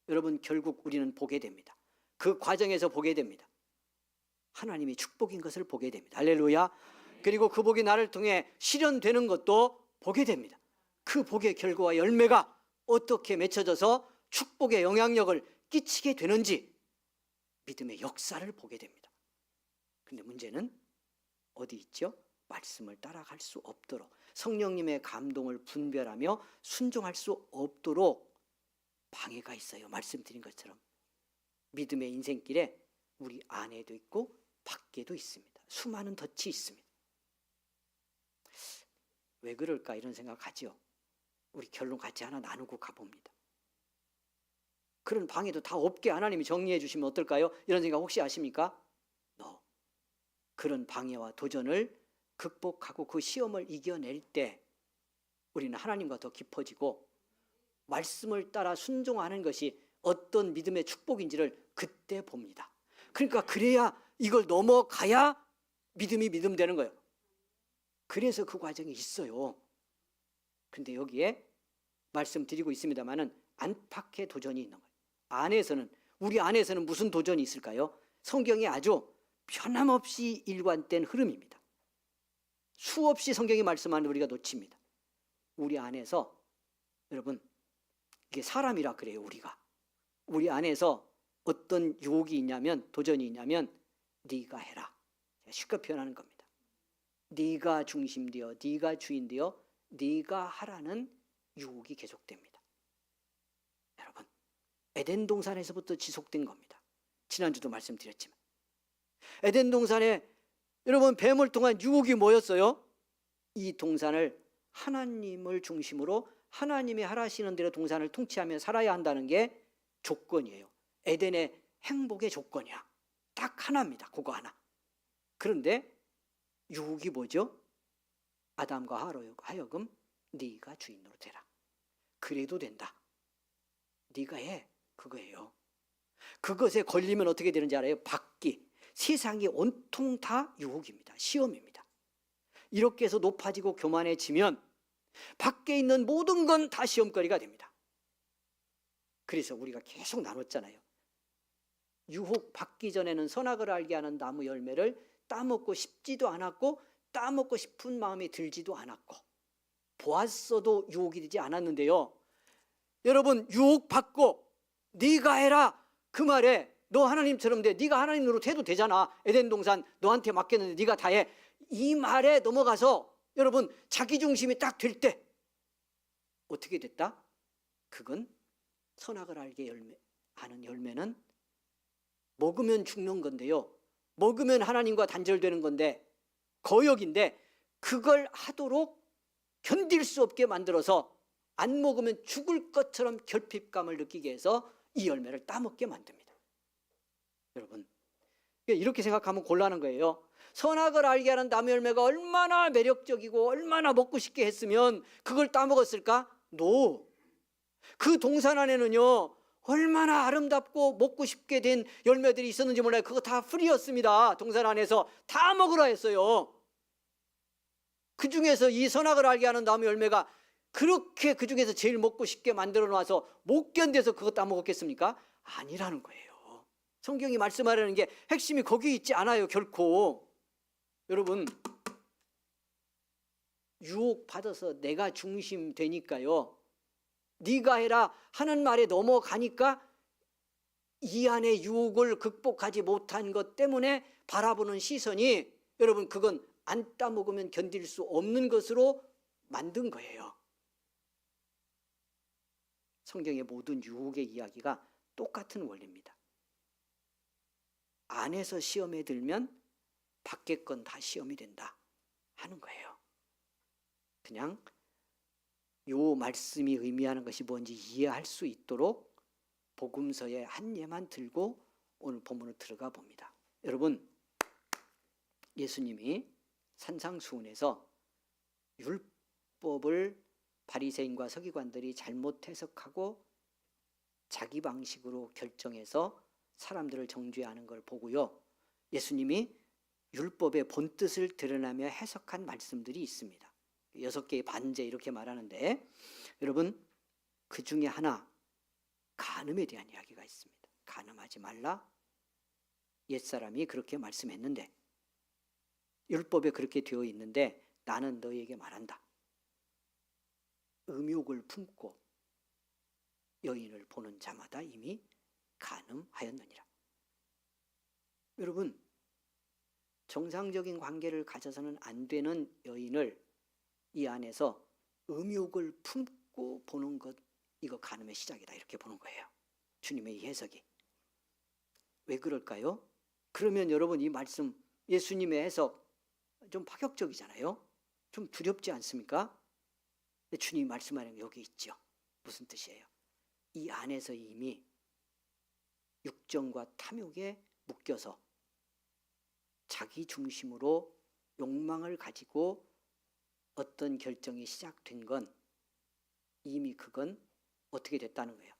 여러분 결국 우리는 보게 됩니다. 그 과정에서 보게 됩니다. 하나님이 축복인 것을 보게 됩니다. 할렐루야. 그리고 그 복이 나를 통해 실현되는 것도 보게 됩니다. 그 복의 결과와 열매가 어떻게 맺혀져서 축복의 영향력을 끼치게 되는지 믿음의 역사를 보게 됩니다. 근데 문제는 어디 있죠? 말씀을 따라갈 수 없도록 성령님의 감동을 분별하며 순종할 수 없도록 방해가 있어요. 말씀드린 것처럼 믿음의 인생길에 우리 안에도 있고 밖에도 있습니다. 수많은 덫이 있습니다. 왜 그럴까 이런 생각하죠. 우리 결론 같이 하나 나누고 가봅니다. 그런 방해도 다 없게 하나님이 정리해 주시면 어떨까요? 이런 생각 혹시 하십니까? 그런 방해와 도전을 극복하고 그 시험을 이겨낼 때 우리는 하나님과 더 깊어지고 말씀을 따라 순종하는 것이 어떤 믿음의 축복인지를 그때 봅니다. 그러니까 그래야 이걸 넘어가야 믿음이 믿음 되는 거예요. 그래서 그 과정이 있어요. 근데 여기에 말씀드리고 있습니다마는 안팎의 도전이 있는 거예요. 우리 안에서는 무슨 도전이 있을까요? 성경이 아주 변함없이 일관된 흐름입니다. 수없이 성경이 말씀하는 우리가 놓칩니다. 우리 안에서, 여러분, 이게 사람이라 그래요. 우리 안에서 어떤 유혹이 있냐면, 도전이 있냐면 네가 해라. 쉽게 표현하는 겁니다. 네가 중심되어, 네가 주인되어, 네가 하라는 유혹이 계속됩니다. 여러분, 에덴 동산에서부터 지속된 겁니다. 지난주도 말씀드렸지만 에덴 동산에 여러분 뱀을 통한 유혹이 뭐였어요? 이 동산을 하나님을 중심으로 하나님이 하라시는 대로 동산을 통치하며 살아야 한다는 게 조건이에요. 에덴의 행복의 조건이야. 딱 하나입니다. 그거 하나. 그런데 유혹이 뭐죠? 아담과 하여금 네가 주인으로 되라. 그래도 된다. 네가 해. 그거예요. 그것에 걸리면 어떻게 되는지 알아요? 받기. 세상이 온통 다 유혹입니다. 시험입니다. 이렇게 해서 높아지고 교만해지면 밖에 있는 모든 건 다 시험거리가 됩니다. 그래서 우리가 계속 나눴잖아요. 유혹 받기 전에는 선악을 알게 하는 나무 열매를 따먹고 싶지도 않았고 따먹고 싶은 마음이 들지도 않았고 보았어도 유혹이 되지 않았는데요. 여러분, 유혹받고 네가 해라 그 말에 너 하나님처럼 돼. 네가 하나님으로 돼도 되잖아. 에덴 동산 너한테 맡겼는데 네가 다 해. 이 말에 넘어가서 여러분 자기 중심이 딱 될 때 어떻게 됐다? 그건 선악을 알게 하는 열매는 먹으면 죽는 건데요. 먹으면 하나님과 단절되는 건데 거역인데 그걸 하도록 견딜 수 없게 만들어서 안 먹으면 죽을 것처럼 결핍감을 느끼게 해서 이 열매를 따먹게 만듭니다. 여러분, 이렇게 생각하면 곤란한 거예요. 선악을 알게 하는 나무 열매가 얼마나 매력적이고 얼마나 먹고 싶게 했으면 그걸 따먹었을까? No. 그 동산 안에는요 얼마나 아름답고 먹고 싶게 된 열매들이 있었는지 몰라요. 그거 다 풀이었습니다. 동산 안에서 다 먹으라 했어요. 그 중에서 이 선악을 알게 하는 나무 열매가 그렇게 그 중에서 제일 먹고 싶게 만들어 놔서 못 견뎌서 그거 따먹었겠습니까? 아니라는 거예요. 성경이 말씀하려는 게 핵심이 거기 있지 않아요. 결코. 여러분, 유혹받아서 내가 중심 되니까요, 네가 해라 하는 말에 넘어가니까 이 안에 유혹을 극복하지 못한 것 때문에 바라보는 시선이 여러분 그건 안 따먹으면 견딜 수 없는 것으로 만든 거예요. 성경의 모든 유혹의 이야기가 똑같은 원리입니다. 안에서 시험에 들면 밖의 건 다 시험이 된다 하는 거예요. 그냥 요 말씀이 의미하는 것이 뭔지 이해할 수 있도록 복음서의 한 예만 들고 오늘 본문으로 들어가 봅니다. 여러분, 예수님이 산상수훈에서 율법을 바리새인과 서기관들이 잘못 해석하고 자기 방식으로 결정해서 사람들을 정죄하는 걸 보고요, 예수님이 율법의 본뜻을 드러내며 해석한 말씀들이 있습니다. 6개의 반제 이렇게 말하는데, 여러분 그 중에 하나 간음에 대한 이야기가 있습니다. 간음하지 말라. 옛사람이 그렇게 말씀했는데, 율법에 그렇게 되어 있는데 나는 너희에게 말한다. 음욕을 품고 여인을 보는 자마다 이미 간음하였느니라. 여러분, 정상적인 관계를 가져서는 안 되는 여인을 이 안에서 음욕을 품고 보는 것, 이거 간음의 시작이다 이렇게 보는 거예요. 주님의 이 해석이. 왜 그럴까요? 그러면 여러분 이 말씀 예수님의 해석 좀 파격적이잖아요. 좀 두렵지 않습니까? 근데 주님이 말씀하는 게 여기 있죠. 무슨 뜻이에요? 이 안에서 이미 육정과 탐욕에 묶여서 자기 중심으로 욕망을 가지고 어떤 결정이 시작된 건 이미 그건 어떻게 됐다는 거예요.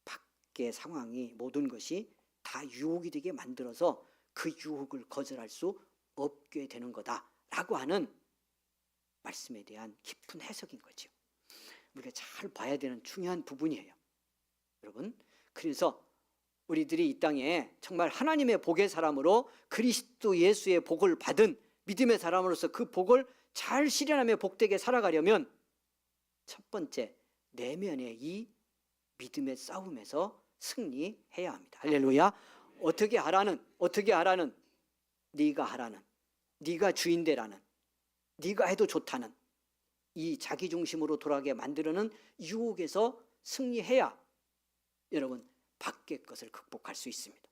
밖의 상황이 모든 것이 다 유혹이 되게 만들어서 그 유혹을 거절할 수 없게 되는 거다라고 하는 말씀에 대한 깊은 해석인 거죠. 우리가 잘 봐야 되는 중요한 부분이에요. 여러분, 그래서 우리들이 이 땅에 정말 하나님의 복의 사람으로 그리스도 예수의 복을 받은 믿음의 사람으로서 그 복을 잘 실현하며 복되게 살아가려면 첫 번째, 내면의 이 믿음의 싸움에서 승리해야 합니다. 할렐루야. 어떻게 하라는 네가 하라는, 네가 주인되라는, 네가 해도 좋다는 이 자기중심으로 돌아가게 만들어는 유혹에서 승리해야 여러분 밖의 것을 극복할 수 있습니다.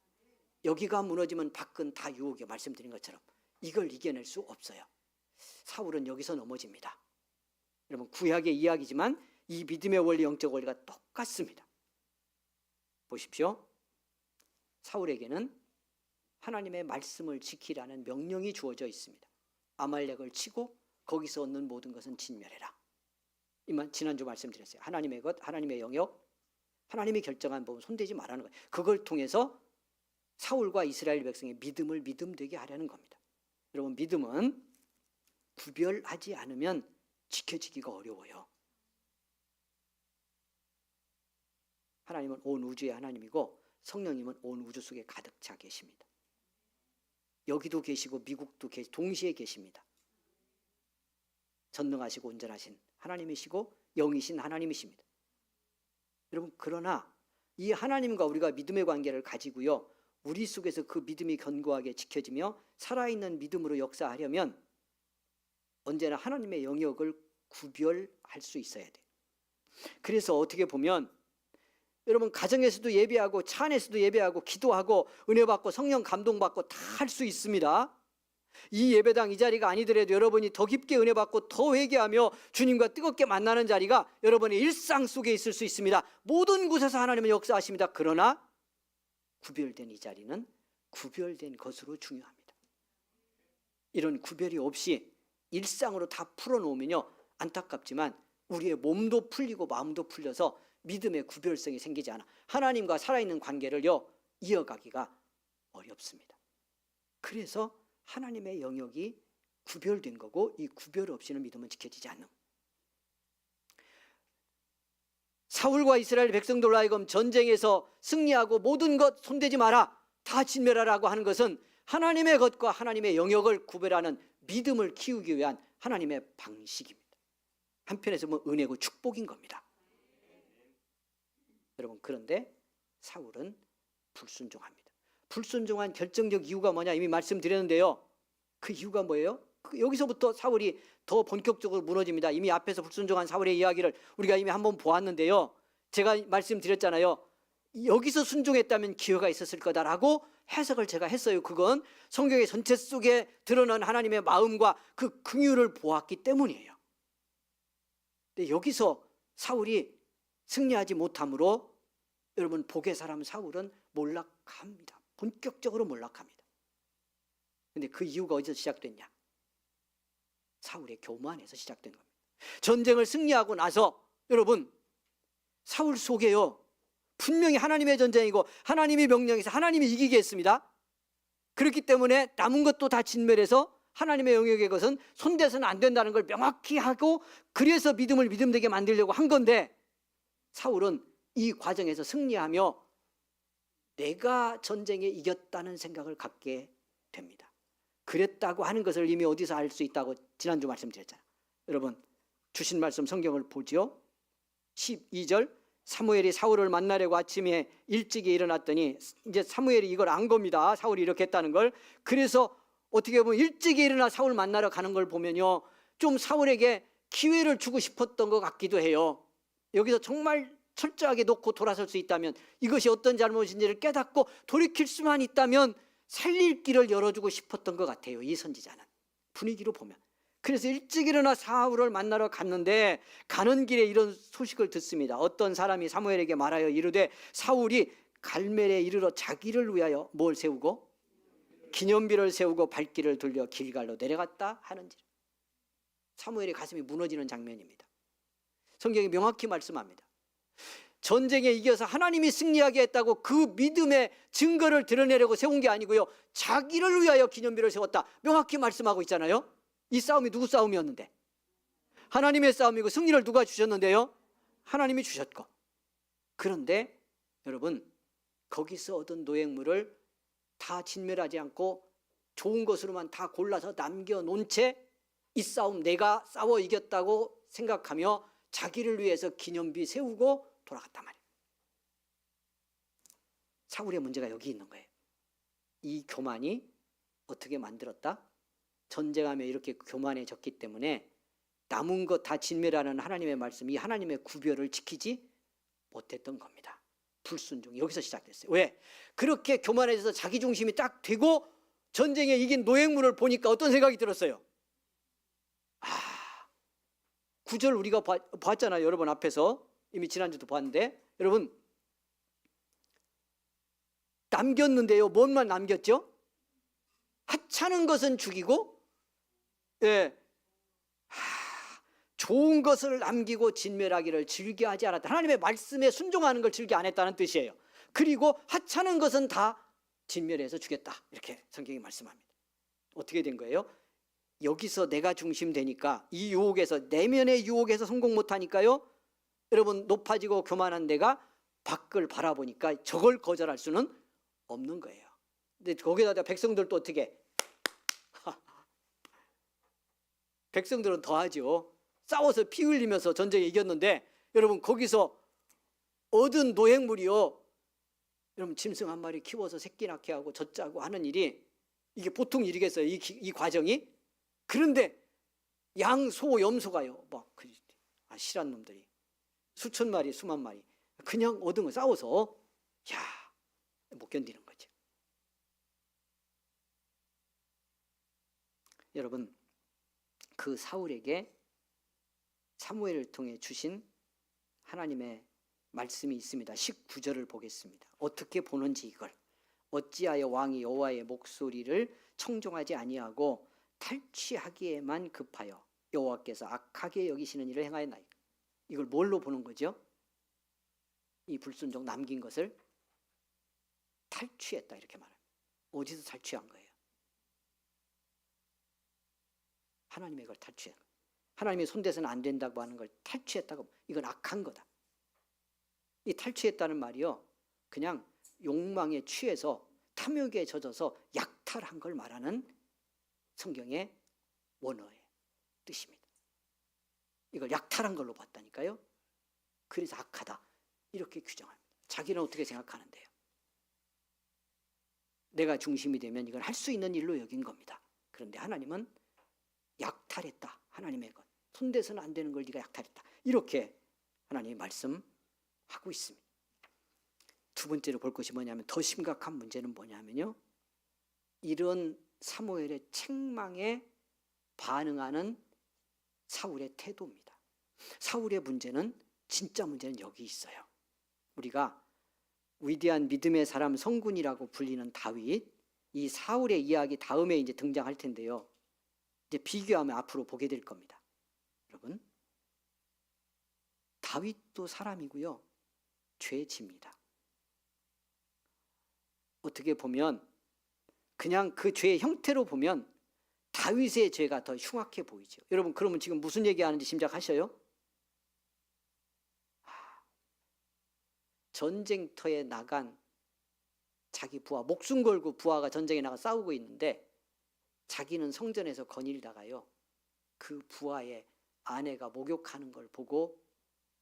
여기가 무너지면 밖은 다 유혹에 말씀드린 것처럼 이걸 이겨낼 수 없어요. 사울은 여기서 넘어집니다. 여러분, 구약의 이야기지만 이 믿음의 원리, 영적 원리가 똑같습니다. 보십시오. 사울에게는 하나님의 말씀을 지키라는 명령이 주어져 있습니다. 아말렉을 치고 거기서 얻는 모든 것은 진멸해라. 이만 지난주 말씀드렸어요. 하나님의 것, 하나님의 영역, 하나님이 결정한 부분 손대지 말라는 거예요. 그걸 통해서 사울과 이스라엘 백성의 믿음을 믿음되게 하려는 겁니다. 여러분, 믿음은 구별하지 않으면 지켜지기가 어려워요. 하나님은 온 우주의 하나님이고 성령님은 온 우주 속에 가득 차 계십니다. 여기도 계시고 미국도 동시에 계십니다. 전능하시고 온전하신 하나님이시고 영이신 하나님이십니다. 여러분, 그러나 이 하나님과 우리가 믿음의 관계를 가지고요, 우리 속에서 그 믿음이 견고하게 지켜지며 살아있는 믿음으로 역사하려면 언제나 하나님의 영역을 구별할 수 있어야 돼요. 그래서 어떻게 보면 여러분, 가정에서도 예배하고 차 안에서도 예배하고 기도하고 은혜 받고 성령 감동 받고 다 할 수 있습니다. 이 예배당 이 자리가 아니더라도 여러분이 더 깊게 은혜 받고 더 회개하며 주님과 뜨겁게 만나는 자리가 여러분의 일상 속에 있을 수 있습니다. 모든 곳에서 하나님은 역사하십니다. 그러나 구별된 이 자리는 구별된 것으로 중요합니다. 이런 구별이 없이 일상으로 다 풀어놓으면요, 안타깝지만 우리의 몸도 풀리고 마음도 풀려서 믿음의 구별성이 생기지 않아 하나님과 살아있는 관계를요 이어가기가 어렵습니다. 그래서 하나님의 영역이 구별된 거고 이 구별 없이는 믿음은 지켜지지 않는. 사울과 이스라엘 백성들로 하여금 전쟁에서 승리하고 모든 것 손대지 마라, 다 진멸하라고 하는 것은 하나님의 것과 하나님의 영역을 구별하는 믿음을 키우기 위한 하나님의 방식입니다. 한편에서 은혜고 축복인 겁니다. 여러분, 그런데 사울은 불순종합니다. 불순종한 결정적 이유가 뭐냐 이미 말씀드렸는데요. 그 이유가 뭐예요? 여기서부터 사울이 더 본격적으로 무너집니다. 이미 앞에서 불순종한 사울의 이야기를 우리가 이미 한번 보았는데요. 제가 말씀드렸잖아요. 여기서 순종했다면 기회가 있었을 거다라고 해석을 제가 했어요. 그건 성경의 전체 속에 드러난 하나님의 마음과 그 긍휼을 보았기 때문이에요. 근데 여기서 사울이 승리하지 못함으로 여러분, 복의 사람 사울은 몰락합니다. 본격적으로 몰락합니다. 근데 그 이유가 어디서 시작됐냐? 사울의 교만에서 시작된 겁니다. 전쟁을 승리하고 나서 여러분, 사울 속에요 분명히 하나님의 전쟁이고 하나님이 명령해서 하나님이 이기게 했습니다. 그렇기 때문에 남은 것도 다 진멸해서 하나님의 영역의 것은 손대서는 안 된다는 걸 명확히 하고 그래서 믿음을 믿음되게 만들려고 한 건데 사울은 이 과정에서 승리하며 내가 전쟁에 이겼다는 생각을 갖게 됩니다. 그랬다고 하는 것을 이미 어디서 알 수 있다고 지난주 말씀드렸잖아요. 여러분, 주신 말씀 성경을 보지요. 12절, 사무엘이 사울을 만나려고 아침에 일찍이 일어났더니 이제 사무엘이 이걸 안 겁니다. 사울이 이렇게 했다는 걸. 그래서 어떻게 보면 일찍이 일어나 사울 만나러 가는 걸 보면요, 좀 사울에게 기회를 주고 싶었던 것 같기도 해요. 여기서 정말 철저하게 놓고 돌아설 수 있다면, 이것이 어떤 잘못인지를 깨닫고 돌이킬 수만 있다면 살릴 길을 열어주고 싶었던 것 같아요, 이 선지자는 분위기로 보면. 그래서 일찍 일어나 사울을 만나러 갔는데 가는 길에 이런 소식을 듣습니다. 어떤 사람이 사무엘에게 말하여 이르되 사울이 갈멜에 이르러 자기를 위하여 뭘 세우고 기념비를 세우고 발길을 돌려 길갈로 내려갔다 하는지라. 사무엘의 가슴이 무너지는 장면입니다. 성경이 명확히 말씀합니다. 전쟁에 이겨서 하나님이 승리하게 했다고 그 믿음의 증거를 드러내려고 세운 게 아니고요, 자기를 위하여 기념비를 세웠다 명확히 말씀하고 있잖아요. 이 싸움이 누구 싸움이었는데? 하나님의 싸움이고 승리를 누가 주셨는데요? 하나님이 주셨고. 그런데 여러분, 거기서 얻은 노획물을 다 진멸하지 않고 좋은 것으로만 다 골라서 남겨놓은 채 이 싸움 내가 싸워 이겼다고 생각하며 자기를 위해서 기념비 세우고 돌아갔단 말이에요. 사울의 문제가 여기 있는 거예요. 이 교만이 어떻게 만들었다? 전쟁하며 이렇게 교만해졌기 때문에 남은 것 다 진멸하는 하나님의 말씀이 하나님의 구별을 지키지 못했던 겁니다. 불순종이 여기서 시작됐어요. 왜? 그렇게 교만해져서 자기 중심이 딱 되고 전쟁에 이긴 노획물을 보니까 어떤 생각이 들었어요? 9절 우리가 봤잖아요. 여러분 앞에서 이미 지난주도 봤는데 여러분 남겼는데요. 뭔만 남겼죠? 하찮은 것은 죽이고 좋은 것을 남기고 진멸하기를 즐겨하지 않았다. 하나님의 말씀에 순종하는 걸 즐겨 안 했다는 뜻이에요. 그리고 하찮은 것은 다 진멸해서 죽였다. 이렇게 성경이 말씀합니다. 어떻게 된 거예요? 여기서 내가 중심 되니까 이 유혹에서 내면의 유혹에서 성공 못하니까요. 여러분 높아지고 교만한 내가 밖을 바라보니까 저걸 거절할 수는 없는 거예요. 근데 거기다 백성들도 어떻게 백성들은 더하죠. 싸워서 피 흘리면서 전쟁에 이겼는데 여러분 거기서 얻은 노획물이요. 여러분 짐승 한 마리 키워서 새끼 낳게 하고 젖자고 하는 일이 이게 보통 일이겠어요. 이 과정이. 그런데 양, 소, 염소가요. 막 실한 놈들이 수천 마리, 수만 마리 그냥 얻은 거 싸워서 못 견디는 거죠. 여러분 그 사울에게 사무엘을 통해 주신 하나님의 말씀이 있습니다. 19절을 보겠습니다. 어떻게 보는지 이걸. 어찌하여 왕이 여호와의 목소리를 청종하지 아니하고 탈취하기에만 급하여 여호와께서 악하게 여기시는 일을 행하였나이까. 이걸 뭘로 보는 거죠? 이 불순종 남긴 것을 탈취했다 이렇게 말합니다. 어디서 탈취한 거예요? 하나님의 걸 탈취한 거예요. 하나님이 손대서는 안 된다고 하는 걸 탈취했다고, 이건 악한 거다. 이 탈취했다는 말이요, 그냥 욕망에 취해서 탐욕에 젖어서 약탈한 걸 말하는 성경의 원어의 뜻입니다. 이걸 약탈한 걸로 봤다니까요. 그래서 악하다 이렇게 규정합니다. 자기는 어떻게 생각하는데요? 내가 중심이 되면 이건 할 수 있는 일로 여긴 겁니다. 그런데 하나님은 약탈했다. 하나님의 것. 손대서는 안 되는 걸 네가 약탈했다. 이렇게 하나님이 말씀하고 있습니다. 두 번째로 볼 것이 뭐냐면, 더 심각한 문제는 뭐냐면요, 이런 사무엘의 책망에 반응하는 사울의 태도입니다. 사울의 문제는, 진짜 문제는 여기 있어요. 우리가 위대한 믿음의 사람 성군이라고 불리는 다윗, 이 사울의 이야기 다음에 이제 등장할 텐데요. 이제 비교하면 앞으로 보게 될 겁니다. 여러분, 다윗도 사람이고요, 죄집니다. 어떻게 보면 그냥 그 죄의 형태로 보면 다윗의 죄가 더 흉악해 보이죠. 여러분, 그러면 지금 무슨 얘기하는지 짐작하셔요? 전쟁터에 나간 자기 부하, 목숨 걸고 부하가 전쟁에 나가 싸우고 있는데 자기는 성전에서 거닐다가요, 그 부하의 아내가 목욕하는 걸 보고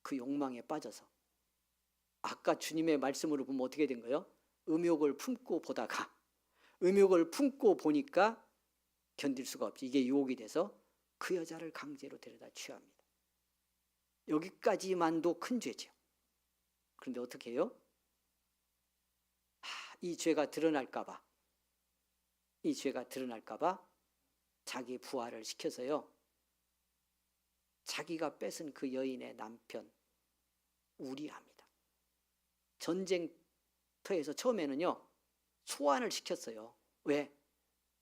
그 욕망에 빠져서, 아까 주님의 말씀으로 보면 어떻게 된 거예요? 음욕을 품고 보다가, 음욕을 품고 보니까 견딜 수가 없지, 이게 유혹이 돼서 그 여자를 강제로 데려다 취합니다. 여기까지만도 큰 죄죠. 그런데 어떻게 해요? 이 죄가 드러날까 봐 자기 부하를 시켜서요, 자기가 뺏은 그 여인의 남편 우리아입니다. 전쟁터에서 처음에는요, 소환을 시켰어요. 왜?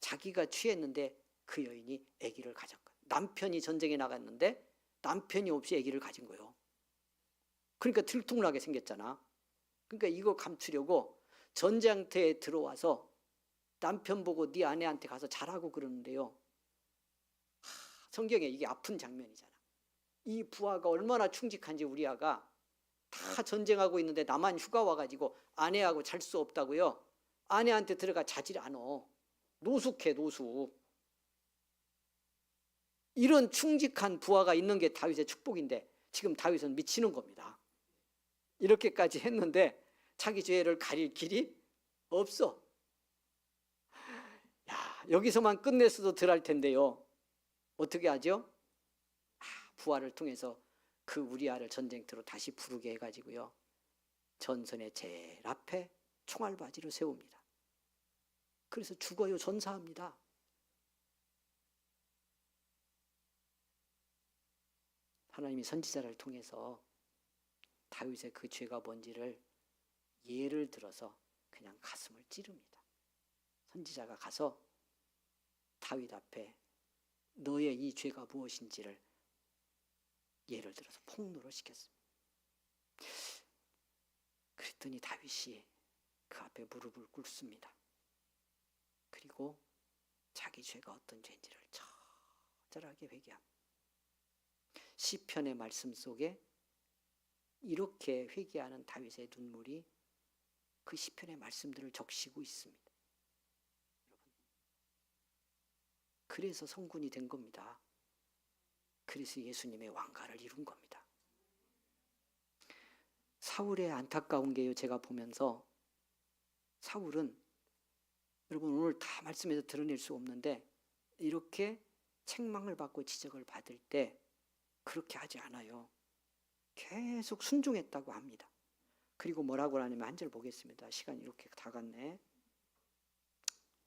자기가 취했는데 그 여인이 아기를 가졌거든요. 남편이 전쟁에 나갔는데 남편이 없이 아기를 가진 거예요. 그러니까 들통나게 생겼잖아. 그러니까 이거 감추려고 전쟁터에 들어와서 남편 보고 네 아내한테 가서 잘하고 그러는데요, 성경에 이게 아픈 장면이잖아. 이 부하가 얼마나 충직한지 우리아가 다 전쟁하고 있는데 나만 휴가 와가지고 아내하고 잘 수 없다고요. 아내한테 들어가 자질 않아. 노숙해 노숙. 이런 충직한 부하가 있는 게 다윗의 축복인데 지금 다윗은 미치는 겁니다. 이렇게까지 했는데 자기 죄를 가릴 길이 없어. 야, 여기서만 끝냈어도 덜 할 텐데요. 어떻게 하죠? 부하를 통해서 그 우리아를 전쟁터로 다시 부르게 해가지고요. 전선의 제일 앞에 총알바지로 세웁니다. 그래서 죽어요. 전사합니다. 하나님이 선지자를 통해서 다윗의 그 죄가 뭔지를 예를 들어서 그냥 가슴을 찌릅니다. 선지자가 가서 다윗 앞에 너의 이 죄가 무엇인지를 예를 들어서 폭로를 시켰습니다. 그랬더니 다윗이 그 앞에 무릎을 꿇습니다. 그리고 자기 죄가 어떤 죄인지를 처절하게 회개합니다. 시편의 말씀 속에 이렇게 회개하는 다윗의 눈물이 그 시편의 말씀들을 적시고 있습니다. 여러분, 그래서 성군이 된 겁니다. 그래서 예수님의 왕가를 이룬 겁니다. 사울의 안타까운 게요, 제가 보면서 사울은 여러분 오늘 다 말씀에서 드러낼 수 없는데 이렇게 책망을 받고 지적을 받을 때 그렇게 하지 않아요. 계속 순종했다고 합니다. 그리고 뭐라고 하냐면 한 절 보겠습니다. 시간이 이렇게 다 갔네.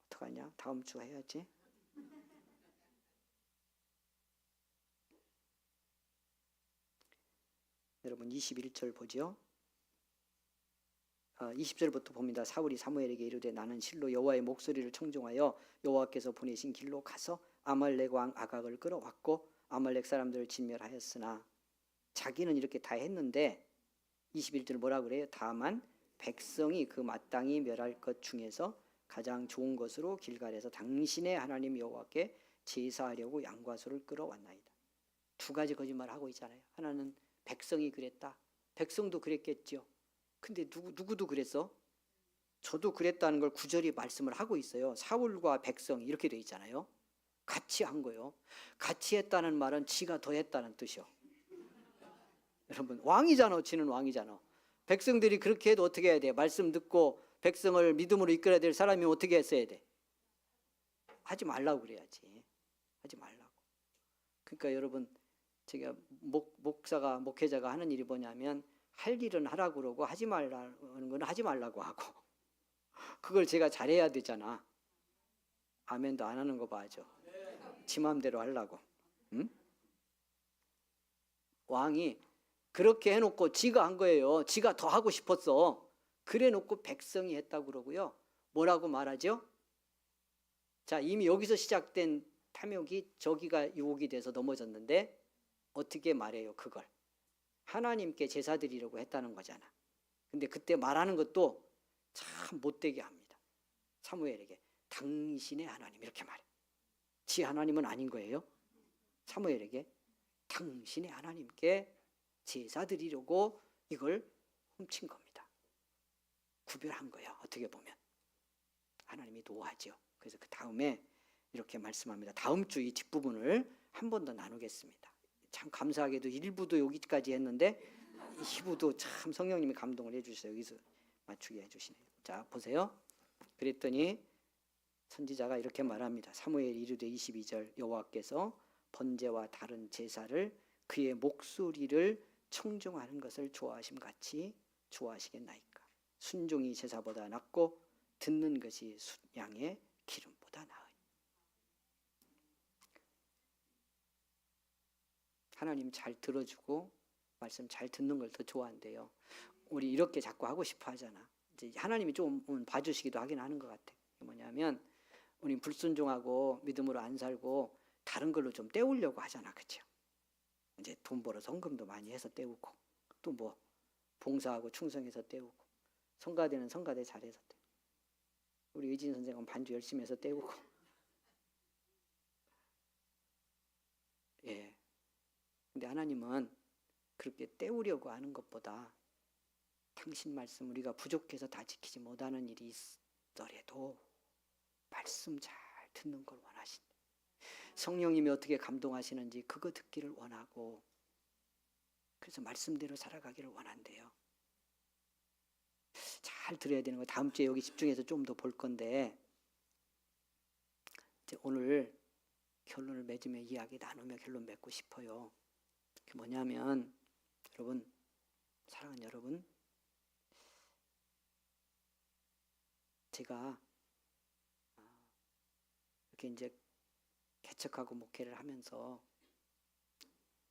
어떡하냐? 다음 주 해야지. 여러분 21절 보죠. 20절부터 봅니다. 사울이 사무엘에게 이르되 나는 실로 여호와의 목소리를 청종하여 여호와께서 보내신 길로 가서 아말렉 왕 아각을 끌어왔고 아말렉 사람들을 진멸하였으나 자기는 이렇게 다 했는데 21절 뭐라 그래요? 다만 백성이 그 마땅히 멸할 것 중에서 가장 좋은 것으로 길갈에서 당신의 하나님 여호와께 제사하려고 양과 소를 끌어왔나이다. 두 가지 거짓말을 하고 있잖아요. 하나는 백성이 그랬다. 백성도 그랬겠죠. 근데 누구도 그랬어? 저도 그랬다는 걸 구절이 말씀을 하고 있어요. 사울과 백성이 이렇게 돼 있잖아요. 같이 한 거예요. 같이 했다는 말은 지가 더 했다는 뜻이요. 여러분 왕이잖아. 지는 왕이잖아. 백성들이 그렇게 해도 어떻게 해야 돼? 말씀 듣고 백성을 믿음으로 이끌어야 될 사람이 어떻게 했어야 돼? 하지 말라고 그래야지. 하지 말라고. 그러니까 여러분 제가 목회자가 하는 일이 뭐냐면 할 일은 하라고 그러고 하지 말라는 건 하지 말라고 하고 그걸 제가 잘해야 되잖아. 아멘도 안 하는 거 봐죠. 지 맘대로 하려고. 응? 왕이 그렇게 해놓고 지가 한 거예요. 지가 더 하고 싶었어. 그래 놓고 백성이 했다고 그러고요. 뭐라고 말하죠? 자, 이미 여기서 시작된 탐욕이 저기가 유혹이 돼서 넘어졌는데 어떻게 말해요? 그걸 하나님께 제사 드리려고 했다는 거잖아. 근데 그때 말하는 것도 참 못되게 합니다. 사무엘에게 당신의 하나님 이렇게 말해. 지 하나님은 아닌 거예요. 사무엘에게 당신의 하나님께 제사 드리려고 이걸 훔친 겁니다. 구별한 거예요. 어떻게 보면 하나님이 노하죠. 그래서 그 다음에 이렇게 말씀합니다. 다음 주 이 뒷부분을 한 번 더 나누겠습니다. 참 감사하게도 1부도 여기까지 했는데 2부도 참 성령님이 감동을 해주셔서 여기서 맞추게 해주시네요. 자 보세요. 그랬더니 선지자가 이렇게 말합니다. 사무엘 이르되 22절 여호와께서 번제와 다른 제사를 그의 목소리를 청종하는 것을 좋아하심 같이 좋아하시겠나이까. 순종이 제사보다 낫고 듣는 것이 양의 기름보다 나으니. 하나님 잘 들어주고 말씀 잘 듣는 걸 더 좋아한대요. 우리 이렇게 자꾸 하고 싶어 하잖아. 이제 하나님이 좀 봐주시기도 하긴 하는 것 같아. 뭐냐면 우리 불순종하고 믿음으로 안 살고 다른 걸로 좀 때우려고 하잖아, 그렇죠? 이제 돈 벌어서 헌금도 많이 해서 때우고 또 뭐 봉사하고 충성해서 때우고 성가대는 성가대 잘해서 때우고 우리 의진 선생은 반주 열심히 해서 때우고 예. 근데 하나님은 그렇게 때우려고 하는 것보다 당신 말씀 우리가 부족해서 다 지키지 못하는 일이 있더라도 말씀 잘 듣는 걸 원하신다. 성령님이 어떻게 감동하시는지 그거 듣기를 원하고, 그래서 말씀대로 살아가기를 원한대요. 잘 들어야 되는 거 다음 주에 여기 집중해서 좀 더 볼 건데, 이제 오늘 결론을 맺으며 이야기 나누며 결론 맺고 싶어요. 그게 뭐냐면, 여러분, 사랑하는 여러분, 제가 이렇게 이제 개척하고 목회를 하면서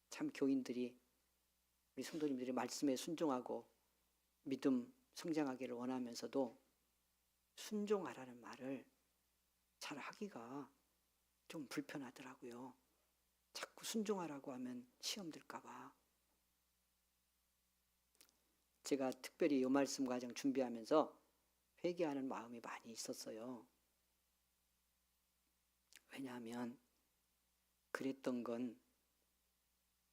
참 교인들이, 우리 성도님들이 말씀에 순종하고 믿음 성장하기를 원하면서도 순종하라는 말을 잘 하기가 좀 불편하더라고요. 자꾸 순종하라고 하면 시험 들까 봐. 제가 특별히 이 말씀 과정 준비하면서 회개하는 마음이 많이 있었어요. 왜냐하면 그랬던 건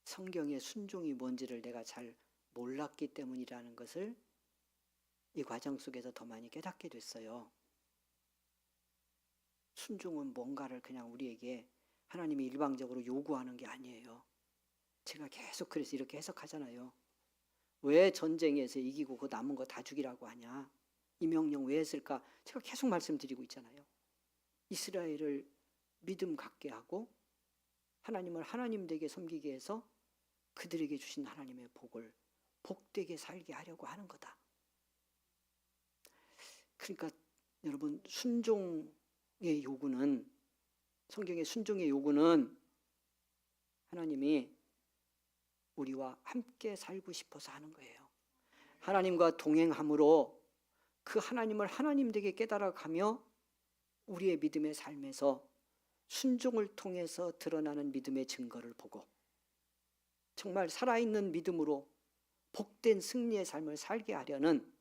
성경의 순종이 뭔지를 내가 잘 몰랐기 때문이라는 것을 이 과정 속에서 더 많이 깨닫게 됐어요. 순종은 뭔가를 그냥 우리에게 하나님이 일방적으로 요구하는 게 아니에요. 제가 계속 그래서 이렇게 해석하잖아요. 왜 전쟁에서 이기고 그 남은 거 다 죽이라고 하냐? 이 명령 왜 했을까? 제가 계속 말씀드리고 있잖아요. 이스라엘을 믿음 갖게 하고 하나님을 하나님 되게 섬기게 해서 그들에게 주신 하나님의 복을 복되게 살게 하려고 하는 거다. 그러니까 여러분, 순종의 요구는, 성경의 순종의 요구는 하나님이 우리와 함께 살고 싶어서 하는 거예요. 하나님과 동행함으로 그 하나님을 하나님 되게 깨달아가며 우리의 믿음의 삶에서 순종을 통해서 드러나는 믿음의 증거를 보고 정말 살아있는 믿음으로 복된 승리의 삶을 살게 하려는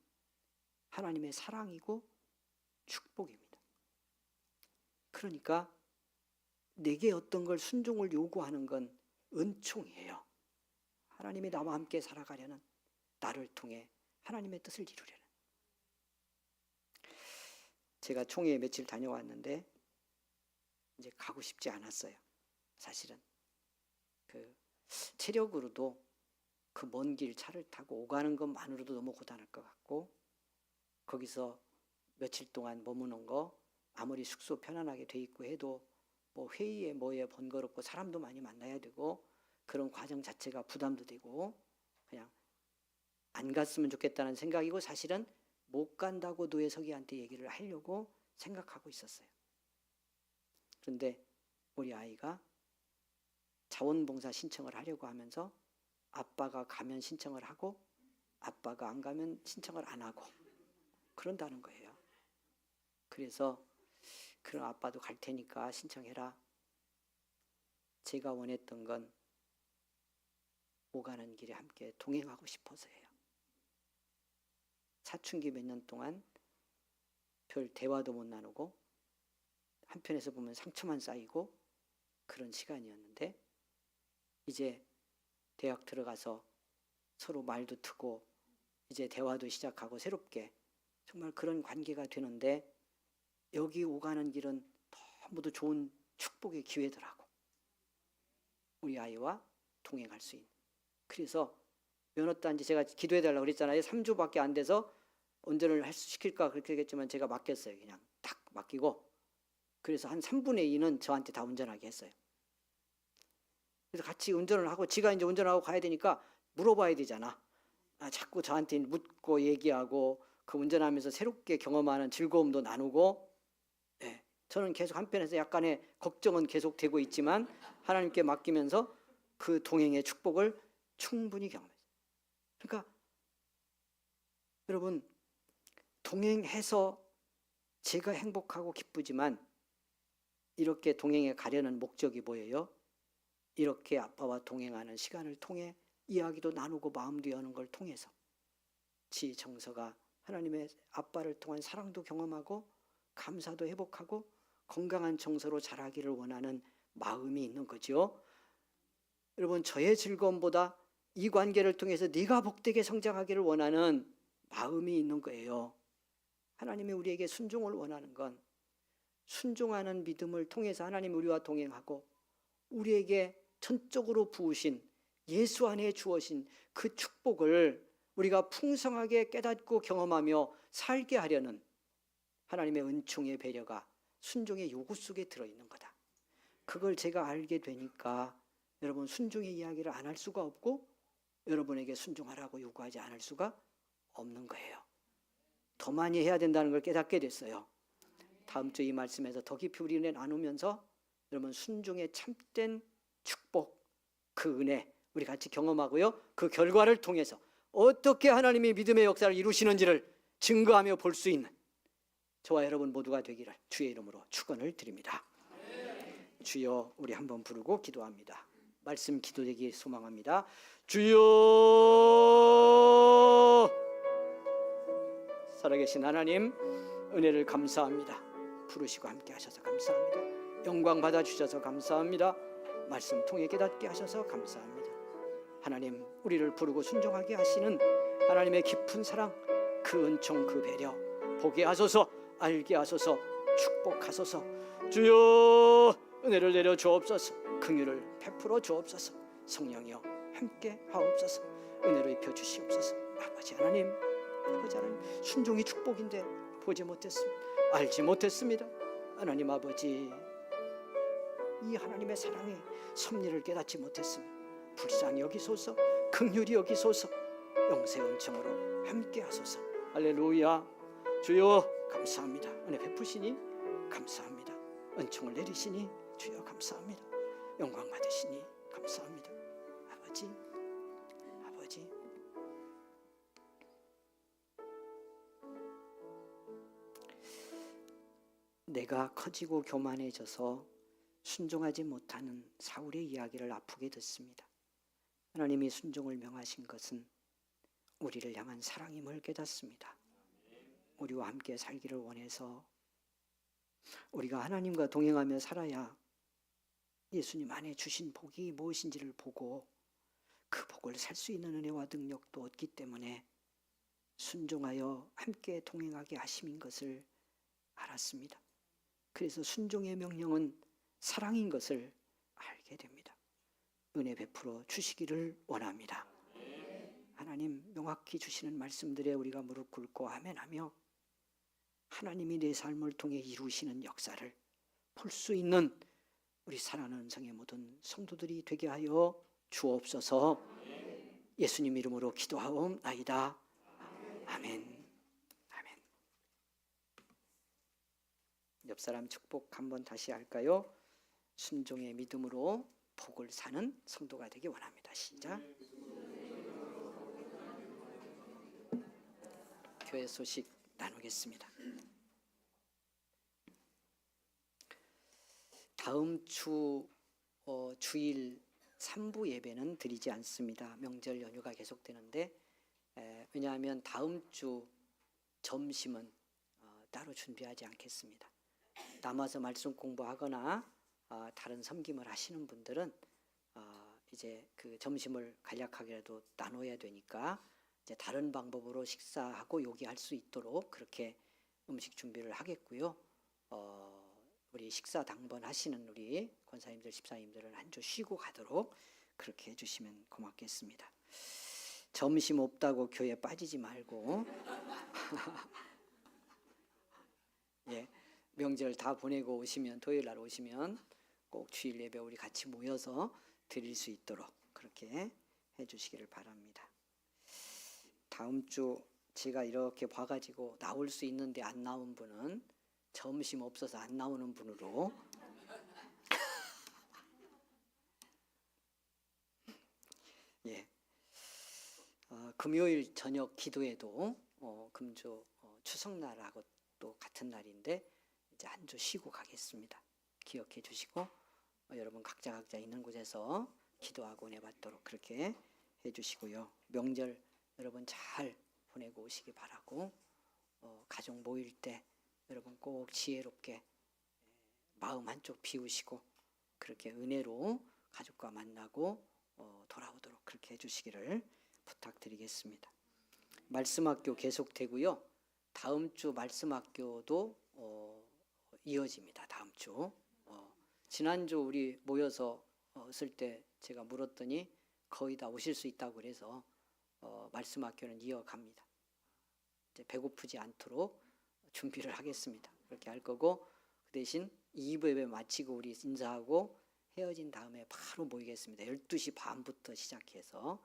하나님의 사랑이고 축복입니다. 그러니까 내게 어떤 걸 순종을 요구하는 건 은총이에요. 하나님이 나와 함께 살아가려는, 나를 통해 하나님의 뜻을 이루려는. 제가 총회에 며칠 다녀왔는데 이제 가고 싶지 않았어요. 사실은 체력으로도 그 먼 길 차를 타고 오가는 것만으로도 너무 고단할 것 같고, 거기서 며칠 동안 머무는 거 아무리 숙소 편안하게 돼 있고 해도 뭐 회의에 뭐에 번거롭고 사람도 많이 만나야 되고 그런 과정 자체가 부담도 되고 그냥 안 갔으면 좋겠다는 생각이고, 사실은 못 간다고 노예 서기한테 얘기를 하려고 생각하고 있었어요. 그런데 우리 아이가 자원봉사 신청을 하려고 하면서 아빠가 가면 신청을 하고 아빠가 안 가면 신청을 안 하고 그런다는 거예요. 그래서 그럼 아빠도 갈 테니까 신청해라. 제가 원했던 건 오가는 길에 함께 동행하고 싶어서예요. 사춘기 몇 년 동안 별 대화도 못 나누고 한편에서 보면 상처만 쌓이고 그런 시간이었는데, 이제 대학 들어가서 서로 말도 트고 이제 대화도 시작하고 새롭게 정말 그런 관계가 되는데, 여기 오가는 길은 너무도 좋은 축복의 기회더라고. 우리 아이와 동행할 수 있는. 그래서 면허단지 제가 기도해달라고 그랬잖아요. 3주밖에 안 돼서 운전을 시킬까 그렇게 했지만 제가 맡겼어요. 그냥 딱 맡기고, 그래서 한 3분의 2는 저한테 다 운전하게 했어요. 그래서 같이 운전을 하고, 지가 이제 운전하고 가야 되니까 물어봐야 되잖아. 자꾸 저한테 묻고 얘기하고 그 운전하면서 새롭게 경험하는 즐거움도 나누고, 저는 계속 한편에서 약간의 걱정은 계속 되고 있지만 하나님께 맡기면서 그 동행의 축복을 충분히 경험했어요. 그러니까 여러분, 동행해서 제가 행복하고 기쁘지만 이렇게 동행해 가려는 목적이 뭐예요? 이렇게 아빠와 동행하는 시간을 통해 이야기도 나누고 마음도 여는 걸 통해서 지정서가 하나님의 아빠를 통한 사랑도 경험하고 감사도 회복하고 건강한 정서로 자라기를 원하는 마음이 있는 거죠. 여러분, 저의 즐거움보다 이 관계를 통해서 네가 복되게 성장하기를 원하는 마음이 있는 거예요. 하나님이 우리에게 순종을 원하는 건 순종하는 믿음을 통해서 하나님이 우리와 동행하고 우리에게 전적으로 부으신 예수 안에 주어진 그 축복을 우리가 풍성하게 깨닫고 경험하며 살게 하려는 하나님의 은총의 배려가 순종의 요구 속에 들어있는 거다. 그걸 제가 알게 되니까 여러분, 순종의 이야기를 안 할 수가 없고 여러분에게 순종하라고 요구하지 않을 수가 없는 거예요. 더 많이 해야 된다는 걸 깨닫게 됐어요. 다음 주 이 말씀에서 더 깊이 우리 은혜 나누면서 여러분, 순종의 참된 축복, 그 은혜 우리 같이 경험하고요, 그 결과를 통해서 어떻게 하나님이 믿음의 역사를 이루시는지를 증거하며 볼 수 있는 저와 여러분 모두가 되기를 주의 이름으로 축원을 드립니다. 주여, 우리 한번 부르고 기도합니다. 말씀 기도되기 소망합니다. 주여, 살아계신 하나님, 은혜를 감사합니다. 부르시고 함께 하셔서 감사합니다. 영광 받아주셔서 감사합니다. 말씀 통해 깨닫게 하셔서 감사합니다. 하나님, 우리를 부르고 순종하게 하시는 하나님의 깊은 사랑, 그 은총, 그 배려 보게 하소서, 알게 하소서, 축복하소서. 주여, 은혜를 내려 주옵소서. 긍휼을 베풀어 주옵소서. 성령이여 함께 하옵소서. 은혜로 입혀 주시옵소서. 아버지 하나님, 아버지 하나님, 순종이 축복인데 보지 못했습니다. 알지 못했습니다. 하나님 아버지, 이 하나님의 사랑의 섭리를 깨닫지 못했습니다. 불쌍히 여기소서, 긍휼히 여기소서, 영생 은총으로 함께 하소서. 할렐루야. 주여 감사합니다. 은혜 베푸시니 감사합니다. 은총을 내리시니 주여 감사합니다. 영광 받으시니 감사합니다. 아버지, 아버지, 내가 커지고 교만해져서 순종하지 못하는 사울의 이야기를 아프게 듣습니다. 하나님이 순종을 명하신 것은 우리를 향한 사랑임을 깨닫습니다. 우리와 함께 살기를 원해서 우리가 하나님과 동행하며 살아야 예수님 안에 주신 복이 무엇인지를 보고 그 복을 살 수 있는 은혜와 능력도 얻기 때문에 순종하여 함께 동행하게 하심인 것을 알았습니다. 그래서 순종의 명령은 사랑인 것을 알게 됩니다. 은혜 베풀어 주시기를 원합니다. 하나님, 명확히 주시는 말씀들에 우리가 무릎 꿇고 아멘하며 하나님이 내 삶을 통해 이루시는 역사를 볼 수 있는 우리 사랑하는 은성의 모든 성도들이 되게 하여 주옵소서. 예수님 이름으로 기도하옵나이다. 아멘. 아멘. 옆 사람 축복 한번 다시 할까요? 순종의 믿음으로 복을 사는 성도가 되기 원합니다. 시작. 교회 소식 나누겠습니다. 다음 주 주일 3부 예배는 드리지 않습니다. 명절 연휴가 계속되는데 왜냐하면 다음 주 점심은 따로 준비하지 않겠습니다. 남아서 말씀 공부하거나 다른 섬김을 하시는 분들은 이제 그 점심을 간략하게라도 나눠야 되니까 이제 다른 방법으로 식사하고 요기할 수 있도록 그렇게 음식 준비를 하겠고요. 우리 식사 당번하시는 우리 권사님들, 집사님들은 한 주 쉬고 가도록 그렇게 해주시면 고맙겠습니다. 점심 없다고 교회 빠지지 말고 예, 명절 다 보내고 오시면, 토요일 날 오시면 꼭 주일 예배 우리 같이 모여서 드릴 수 있도록 그렇게 해주시기를 바랍니다. 다음 주 제가 이렇게 봐가지고 나올 수 있는데 안 나온 분은 점심 없어서 안 나오는 분으로 예, 금요일 저녁 기도에도 금주 추석날하고 또 같은 날인데 이제 한 주 쉬고 가겠습니다. 기억해 주시고 여러분 각자 있는 곳에서 기도하고 은혜 받도록 그렇게 해주시고요. 명절 여러분 잘 보내고 오시기 바라고 가족 모일 때 여러분 꼭 지혜롭게 마음 한쪽 비우시고 그렇게 은혜로 가족과 만나고 돌아오도록 그렇게 해주시기를 부탁드리겠습니다. 말씀학교 계속되고요. 다음 주 말씀학교도 이어집니다. 다음 주. 지난주 우리 모여서 쓸 때 제가 물었더니 거의 다 오실 수 있다고 그래서 말씀학교는 이어갑니다. 이제 배고프지 않도록 준비를 하겠습니다. 그렇게 할 거고 그 대신 2부 예배 마치고 우리 인사하고 헤어진 다음에 바로 모이겠습니다. 12시 반부터 시작해서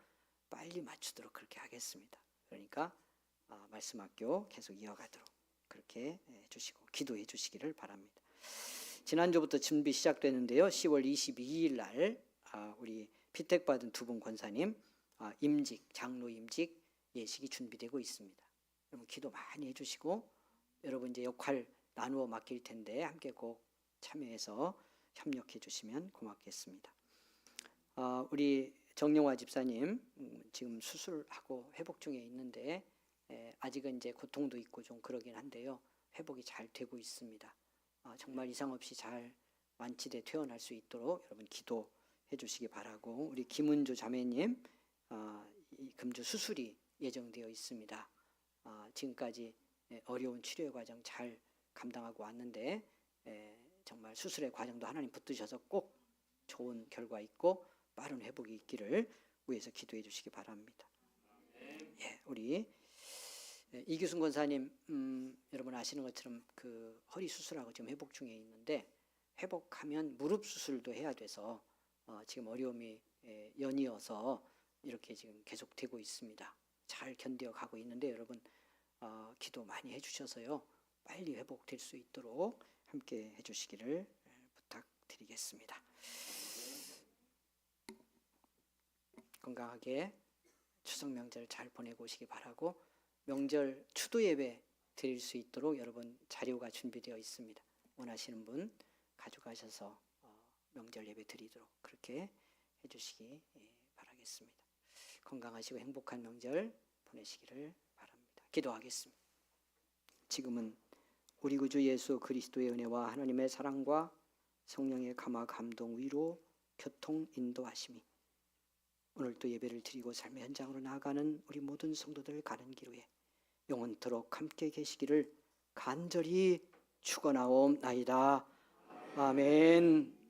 빨리 맞추도록 그렇게 하겠습니다. 그러니까 말씀학교 계속 이어가도록 그렇게 해주시고 기도해 주시기를 바랍니다. 지난주부터 준비 시작됐는데요. 10월 22일 날 우리 피택받은 두 분 권사님 임직, 장로 임직 예식이 준비되고 있습니다. 여러분 기도 많이 해주시고 여러분 이제 역할 나누어 맡길 텐데 함께 꼭 참여해서 협력해 주시면 고맙겠습니다. 우리 정영화 집사님 지금 수술하고 회복 중에 있는데 아직은 이제 고통도 있고 좀 그러긴 한데요. 회복이 잘 되고 있습니다. 정말 이상 없이 잘 완치돼 퇴원할 수 있도록 여러분 기도해 주시기 바라고 우리 김은주 자매님 금주 수술이 예정되어 있습니다. 지금까지 어려운 치료의 과정 잘 감당하고 왔는데 정말 수술의 과정도 하나님 붙드셔서 꼭 좋은 결과 있고 빠른 회복이 있기를 위해서 기도해 주시기 바랍니다. 우리 이규순 권사님 여러분 아시는 것처럼 그 허리 수술하고 지금 회복 중에 있는데 회복하면 무릎 수술도 해야 돼서 지금 어려움이 연이어서 이렇게 지금 계속되고 있습니다. 잘 견뎌 가고 있는데 여러분 기도 많이 해주셔서요 빨리 회복될 수 있도록 함께 해주시기를 부탁드리겠습니다. 건강하게 추석 명절 잘 보내고 오시기 바라고 명절 추도 예배 드릴 수 있도록 여러분 자료가 준비되어 있습니다. 원하시는 분 가져가셔서 명절 예배 드리도록 그렇게 해주시기 바라겠습니다. 건강하시고 행복한 명절 보내시기를 바랍니다. 기도하겠습니다. 지금은 우리 구주 예수 그리스도의 은혜와 하나님의 사랑과 성령의 감화 감동 위로 교통 인도하심이 오늘도 예배를 드리고 삶의 현장으로 나아가는 우리 모든 성도들 가는 길 위에 영원토록 함께 계시기를 간절히 축원하옵나이다. 아멘.